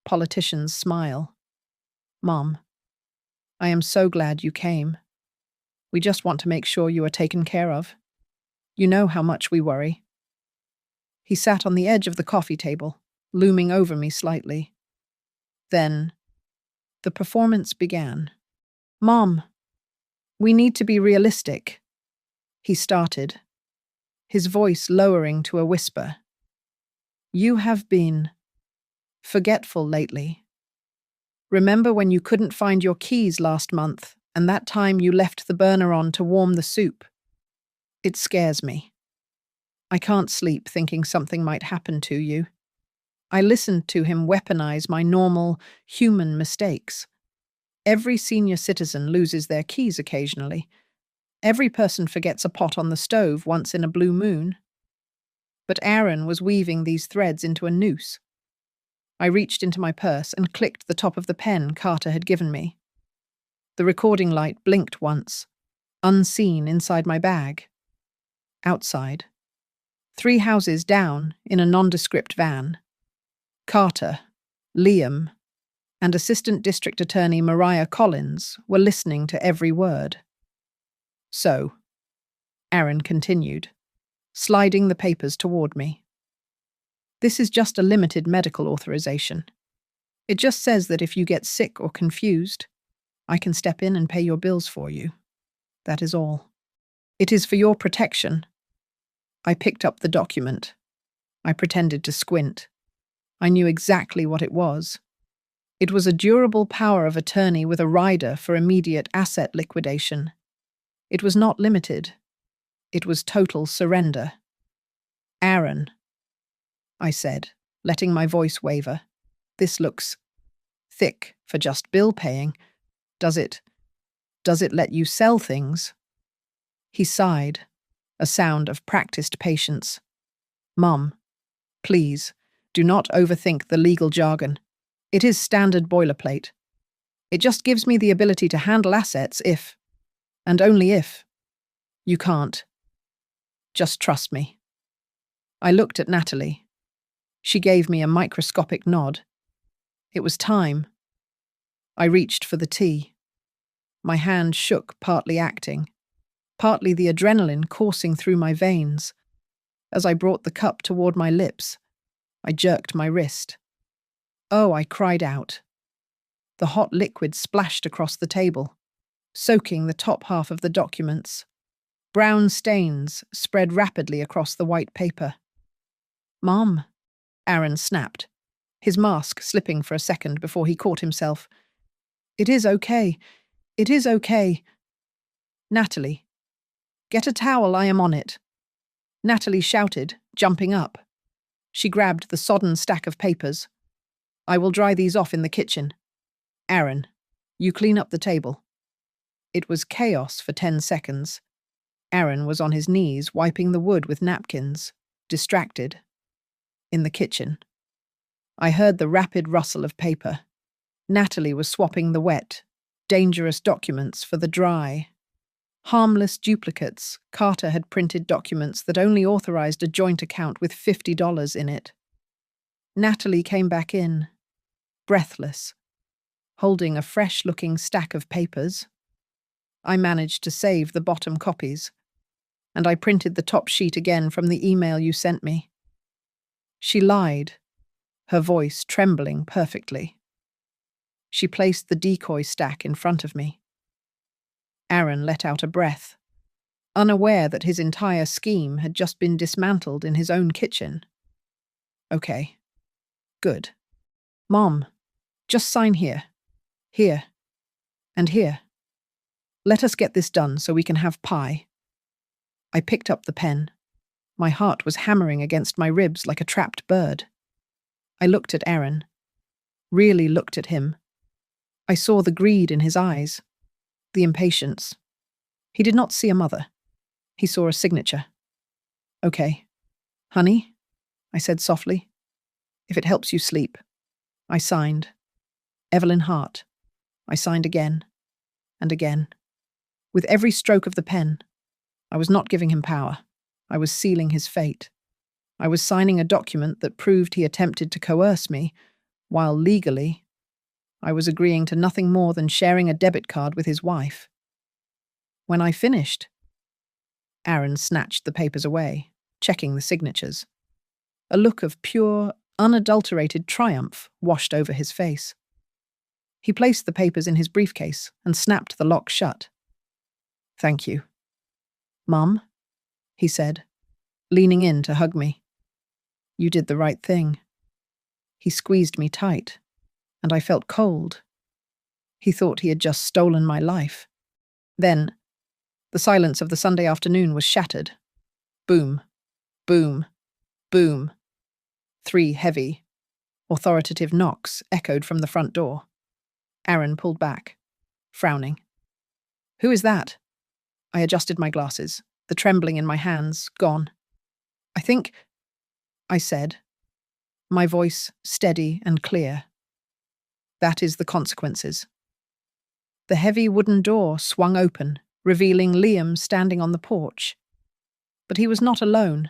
Politicians smile. Mom, I am so glad you came. We just want to make sure you are taken care of. You know how much we worry. He sat on the edge of the coffee table, looming over me slightly. Then, the performance began. Mom, we need to be realistic. He started, his voice lowering to a whisper. You have been forgetful lately. Remember when you couldn't find your keys last month, and that time you left the burner on to warm the soup? It scares me. I can't sleep thinking something might happen to you. I listened to him weaponize my normal, human mistakes. Every senior citizen loses their keys occasionally. Every person forgets a pot on the stove once in a blue moon. But Aaron was weaving these threads into a noose. I reached into my purse and clicked the top of the pen Carter had given me. The recording light blinked once, unseen inside my bag. Outside, 3 houses down in a nondescript van, Carter, Liam, and Assistant District Attorney Mariah Collins were listening to every word. So, Aaron continued, sliding the papers toward me. This is just a limited medical authorization. It just says that if you get sick or confused, I can step in and pay your bills for you. That is all. It is for your protection. I picked up the document. I pretended to squint. I knew exactly what it was. It was a durable power of attorney with a rider for immediate asset liquidation. It was not limited. It was total surrender. Aaron, I said, letting my voice waver. This looks thick for just bill paying. Does it let you sell things? He sighed, a sound of practiced patience. Mum, please, do not overthink the legal jargon. It is standard boilerplate. It just gives me the ability to handle assets if, and only if, you can't. Just trust me. I looked at Natalie. She gave me a microscopic nod. It was time. I reached for the tea. My hand shook, partly acting, partly the adrenaline coursing through my veins. As I brought the cup toward my lips, I jerked my wrist. Oh, I cried out. The hot liquid splashed across the table, soaking the top half of the documents. Brown stains spread rapidly across the white paper. Mom, Aaron snapped, his mask slipping for a second before he caught himself. It is okay. It is okay. Natalie, get a towel, I am on it. Natalie shouted, jumping up. She grabbed the sodden stack of papers. I will dry these off in the kitchen. Aaron, you clean up the table. It was chaos for 10 seconds. Aaron was on his knees, wiping the wood with napkins, distracted. In the kitchen, I heard the rapid rustle of paper. Natalie was swapping the wet, dangerous documents for the dry. Harmless duplicates. Carter had printed documents that only authorized a joint account with $50 in it. Natalie came back in, breathless, holding a fresh-looking stack of papers. I managed to save the bottom copies, and I printed the top sheet again from the email you sent me. She lied, her voice trembling perfectly. She placed the decoy stack in front of me. Aaron let out a breath, unaware that his entire scheme had just been dismantled in his own kitchen. Okay. Good. Mom, just sign here, here, and here. Let us get this done so we can have pie. I picked up the pen. My heart was hammering against my ribs like a trapped bird. I looked at Aaron, really looked at him. I saw the greed in his eyes, the impatience. He did not see a mother. He saw a signature. Okay. Honey, I said softly. If it helps you sleep. I signed. Evelyn Hart. I signed again and again. With every stroke of the pen, I was not giving him power. I was sealing his fate. I was signing a document that proved he attempted to coerce me, while legally, I was agreeing to nothing more than sharing a debit card with his wife. When I finished, Aaron snatched the papers away, checking the signatures. A look of pure, unadulterated triumph washed over his face. He placed the papers in his briefcase and snapped the lock shut. Thank you. Mum, he said, leaning in to hug me. You did the right thing. He squeezed me tight, and I felt cold. He thought he had just stolen my life. Then, the silence of the Sunday afternoon was shattered. Boom, boom, boom. 3 heavy, authoritative knocks echoed from the front door. Aaron pulled back, frowning. Who is that? I adjusted my glasses, the trembling in my hands gone. I think, I said, my voice steady and clear. That is the consequences. The heavy wooden door swung open, revealing Liam standing on the porch. But he was not alone.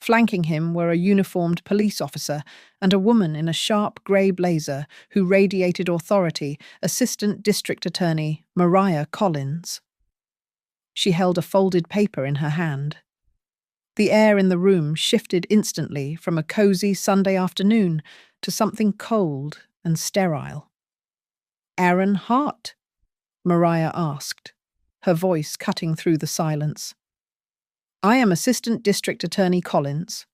Flanking him were a uniformed police officer and a woman in a sharp grey blazer who radiated authority, Assistant District Attorney Mariah Collins. She held a folded paper in her hand. The air in the room shifted instantly from a cozy Sunday afternoon to something cold and sterile. Aaron Hart? Mariah asked, her voice cutting through the silence. I am Assistant District Attorney Collins.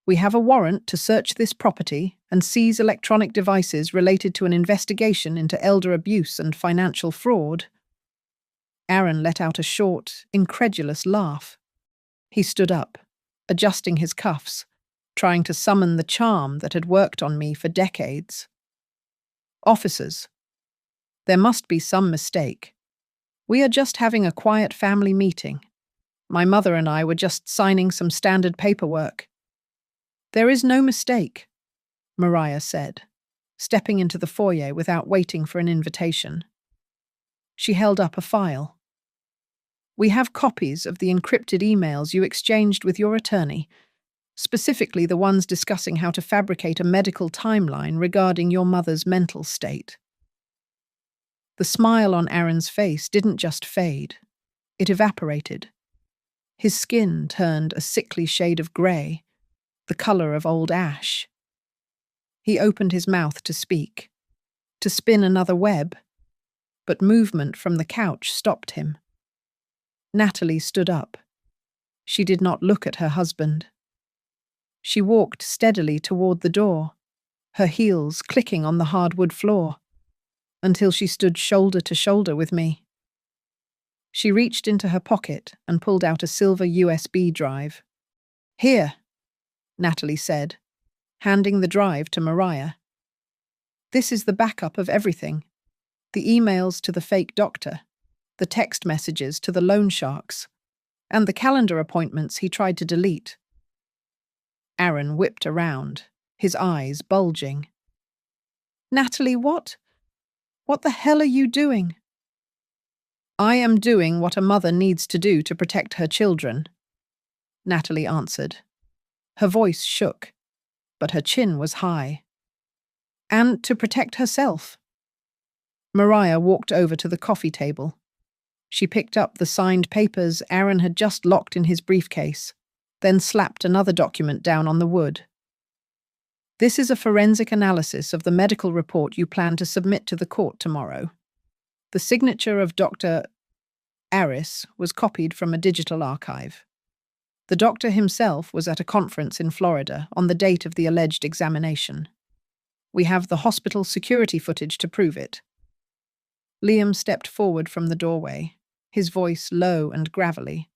We have a warrant to search this property and seize electronic devices related to an investigation into elder abuse and financial fraud. Aaron let out a short, incredulous laugh. He stood up, adjusting his cuffs, trying to summon the charm that had worked on me for decades. Officers, there must be some mistake. We are just having a quiet family meeting. My mother and I were just signing some standard paperwork. There is no mistake, Mariah said, stepping into the foyer without waiting for an invitation. She held up a file. We have copies of the encrypted emails you exchanged with your attorney, specifically the ones discussing how to fabricate a medical timeline regarding your mother's mental state. The smile on Aaron's face didn't just fade. It evaporated. His skin turned a sickly shade of grey, the colour of old ash. He opened his mouth to speak, to spin another web, but movement from the couch stopped him. Natalie stood up. She did not look at her husband. She walked steadily toward the door, her heels clicking on the hardwood floor, until she stood shoulder to shoulder with me. She reached into her pocket and pulled out a silver USB drive. Here, Natalie said, handing the drive to Mariah. This is the backup of everything. The emails to the fake doctor, the text messages to the loan sharks, and the calendar appointments he tried to delete. Aaron whipped around, his eyes bulging. Natalie, what? What the hell are you doing? I am doing what a mother needs to do to protect her children, Natalie answered. Her voice shook, but her chin was high. And to protect herself. Mariah walked over to the coffee table. She picked up the signed papers Aaron had just locked in his briefcase, then slapped another document down on the wood. This is a forensic analysis of the medical report you plan to submit to the court tomorrow. The signature of Dr. Aris was copied from a digital archive. The doctor himself was at a conference in Florida on the date of the alleged examination. We have the hospital security footage to prove it. Liam stepped forward from the doorway, his voice low and gravelly.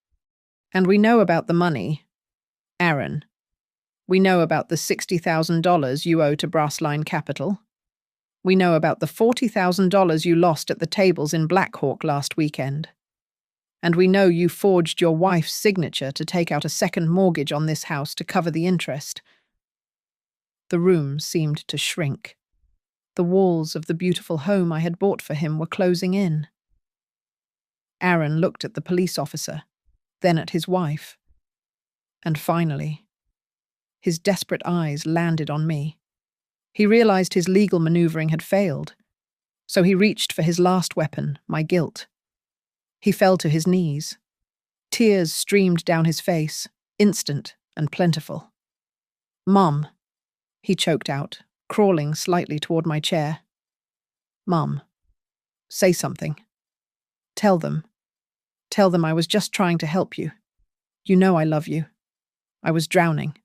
And we know about the money. Aaron, we know about the $60,000 you owe to Brassline Capital. We know about the $40,000 you lost at the tables in Black Hawk last weekend. And we know you forged your wife's signature to take out a second mortgage on this house to cover the interest. The room seemed to shrink. The walls of the beautiful home I had bought for him were closing in. Aaron looked at the police officer, then at his wife. And finally, his desperate eyes landed on me. He realized his legal maneuvering had failed, so he reached for his last weapon, my guilt. He fell to his knees. Tears streamed down his face, instant and plentiful. Mum, he choked out, crawling slightly toward my chair. Mum, say something. Tell them I was just trying to help you. You know I love you. I was drowning.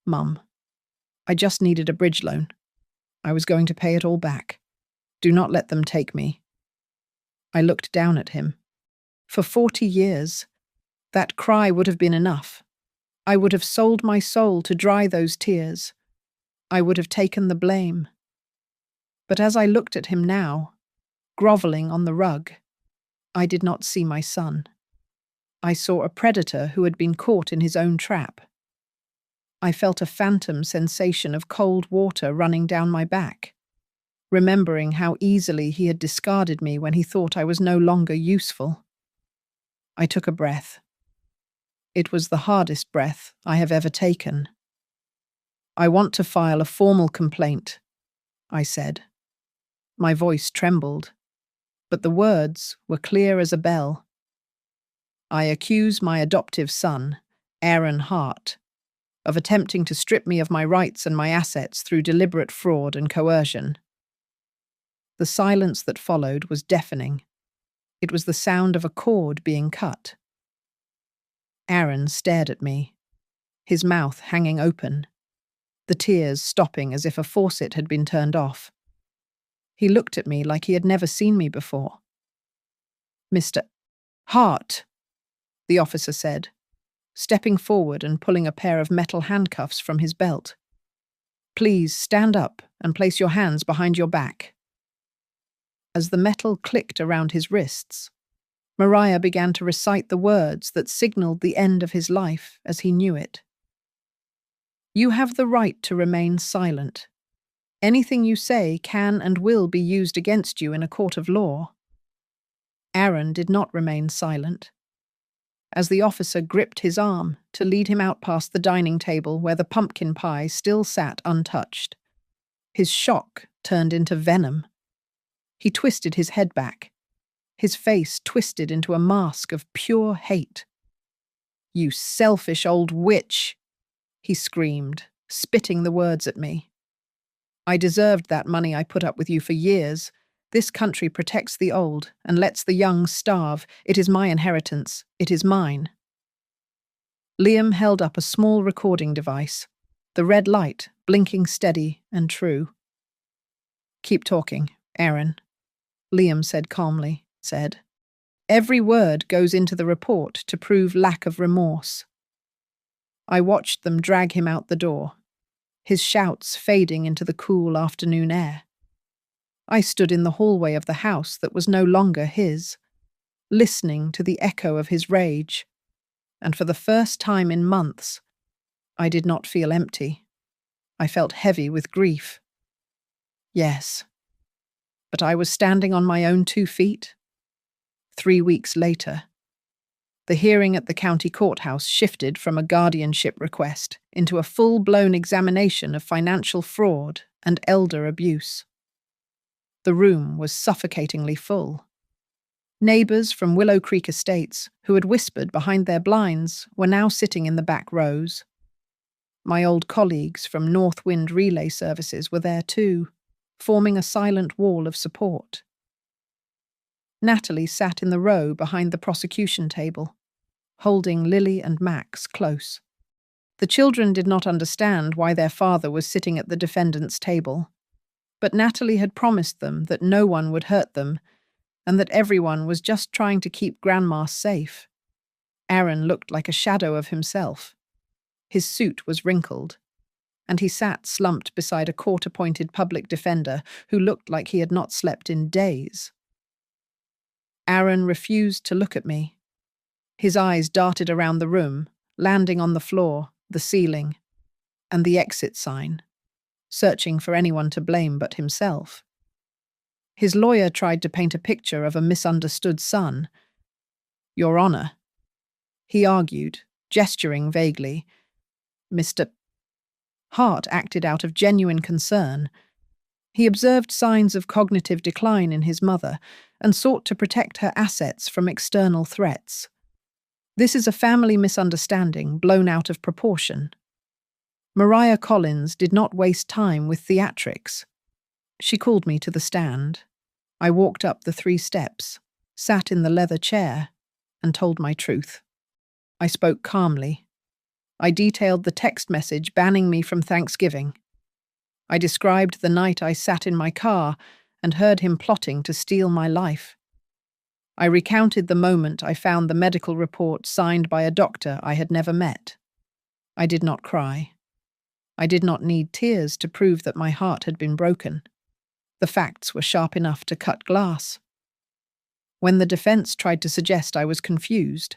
Mum, I just needed a bridge loan. I was going to pay it all back. Do not let them take me. I looked down at him. For 40 years, that cry would have been enough. I would have sold my soul to dry those tears. I would have taken the blame. But as I looked at him now, groveling on the rug, I did not see my son. I saw a predator who had been caught in his own trap. I felt a phantom sensation of cold water running down my back, remembering how easily he had discarded me when he thought I was no longer useful. I took a breath. It was the hardest breath I have ever taken. I want to file a formal complaint, I said. My voice trembled, but the words were clear as a bell. I accuse my adoptive son, Aaron Hart, of attempting to strip me of my rights and my assets through deliberate fraud and coercion. The silence that followed was deafening. It was the sound of a cord being cut. Aaron stared at me, his mouth hanging open, the tears stopping as if a faucet had been turned off. He looked at me like he had never seen me before. Mr. Hart, the officer said, stepping forward and pulling a pair of metal handcuffs from his belt. Please stand up and place your hands behind your back. As the metal clicked around his wrists, Mariah began to recite the words that signaled the end of his life as he knew it. You have the right to remain silent. Anything you say can and will be used against you in a court of law. Aaron did not remain silent. As the officer gripped his arm to lead him out past the dining table where the pumpkin pie still sat untouched, his shock turned into venom. He twisted his head back, his face twisted into a mask of pure hate. You selfish old witch, he screamed, spitting the words at me. I deserved that money I put up with you for years. This country protects the old and lets the young starve. It is my inheritance. It is mine. Liam held up a small recording device, the red light blinking steady and true. Keep talking, Aaron, Liam said calmly. Every word goes into the report to prove lack of remorse. I watched them drag him out the door, his shouts fading into the cool afternoon air. I stood in the hallway of the house that was no longer his, listening to the echo of his rage, and for the first time in months, I did not feel empty. I felt heavy with grief. Yes, but I was standing on my own 2 feet. 3 weeks later, the hearing at the county courthouse shifted from a guardianship request into a full-blown examination of financial fraud and elder abuse. The room was suffocatingly full. Neighbours from Willow Creek Estates, who had whispered behind their blinds, were now sitting in the back rows. My old colleagues from North Wind Relay Services were there too, forming a silent wall of support. Natalie sat in the row behind the prosecution table, holding Lily and Max close. The children did not understand why their father was sitting at the defendant's table, but Natalie had promised them that no one would hurt them and that everyone was just trying to keep Grandma safe. Aaron looked like a shadow of himself. His suit was wrinkled, and he sat slumped beside a court-appointed public defender who looked like he had not slept in days. Aaron refused to look at me. His eyes darted around the room, landing on the floor, the ceiling, and the exit sign, searching for anyone to blame but himself. His lawyer tried to paint a picture of a misunderstood son. "Your Honor," he argued, gesturing vaguely. Mr. Hart acted out of genuine concern. He observed signs of cognitive decline in his mother and sought to protect her assets from external threats. This is a family misunderstanding blown out of proportion. Mariah Collins did not waste time with theatrics. She called me to the stand. I walked up the 3 steps, sat in the leather chair, and told my truth. I spoke calmly. I detailed the text message banning me from Thanksgiving. I described the night I sat in my car and heard him plotting to steal my life. I recounted the moment I found the medical report signed by a doctor I had never met. I did not cry. I did not need tears to prove that my heart had been broken. The facts were sharp enough to cut glass. When the defense tried to suggest I was confused,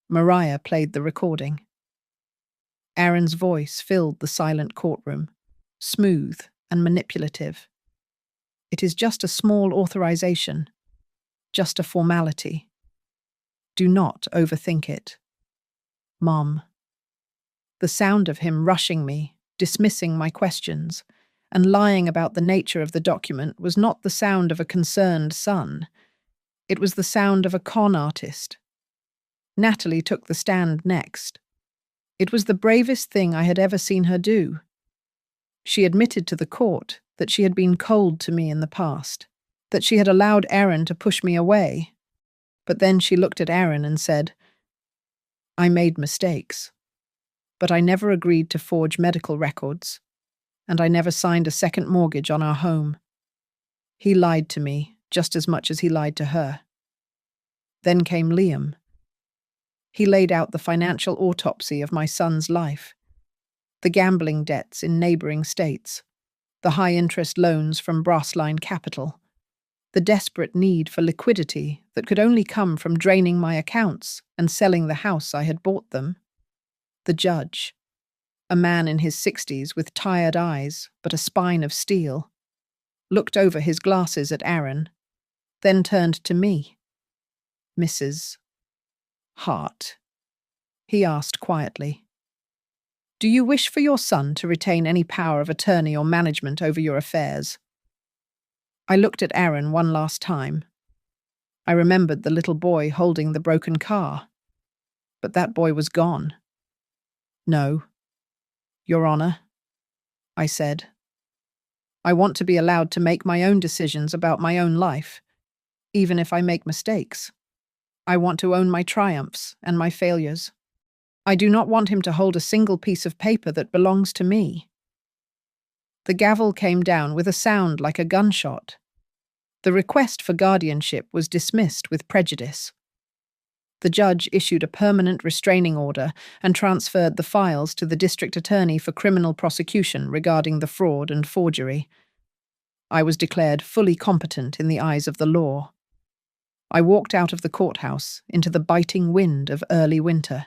Mariah played the recording. Aaron's voice filled the silent courtroom, smooth and manipulative. "It is just a small authorization, just a formality. Do not overthink it. Mom." The sound of him rushing me, dismissing my questions, and lying about the nature of the document was not the sound of a concerned son. It was the sound of a con artist. Natalie took the stand next. It was the bravest thing I had ever seen her do. She admitted to the court that she had been cold to me in the past, that she had allowed Aaron to push me away. But then she looked at Aaron and said, "I made mistakes, but I never agreed to forge medical records, and I never signed a second mortgage on our home. He lied to me just as much as he lied to her." Then came Liam. He laid out the financial autopsy of my son's life, the gambling debts in neighbouring states, the high-interest loans from Brassline Capital, the desperate need for liquidity that could only come from draining my accounts and selling the house I had bought them. The judge, a man in his 60s with tired eyes but a spine of steel, looked over his glasses at Aaron, then turned to me. "Mrs. Hart," he asked quietly, "do you wish for your son to retain any power of attorney or management over your affairs?" I looked at Aaron one last time. I remembered the little boy holding the broken car, but that boy was gone. "No, Your Honor," I said. "I want to be allowed to make my own decisions about my own life, even if I make mistakes. I want to own my triumphs and my failures. I do not want him to hold a single piece of paper that belongs to me." The gavel came down with a sound like a gunshot. The request for guardianship was dismissed with prejudice. The judge issued a permanent restraining order and transferred the files to the district attorney for criminal prosecution regarding the fraud and forgery. I was declared fully competent in the eyes of the law. I walked out of the courthouse into the biting wind of early winter.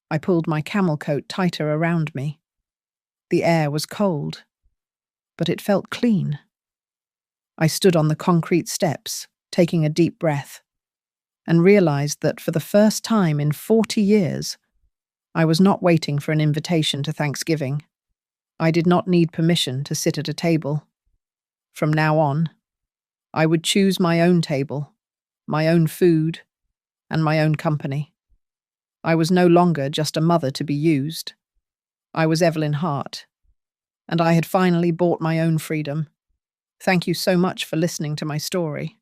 I pulled my camel coat tighter around me. The air was cold, but it felt clean. I stood on the concrete steps, taking a deep breath, and realized that for the first time in 40 years, I was not waiting for an invitation to Thanksgiving. I did not need permission to sit at a table. From now on, I would choose my own table, my own food, and my own company. I was no longer just a mother to be used. I was Evelyn Hart, and I had finally bought my own freedom. Thank you so much for listening to my story.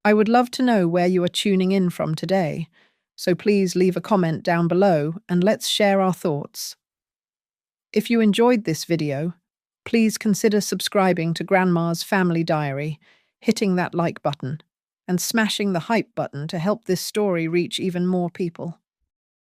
I would love to know where you are tuning in from today, so please leave a comment down below and let's share our thoughts. If you enjoyed this video, please consider subscribing to Grandma's Family Diary, hitting that like button, and smashing the hype button to help this story reach even more people.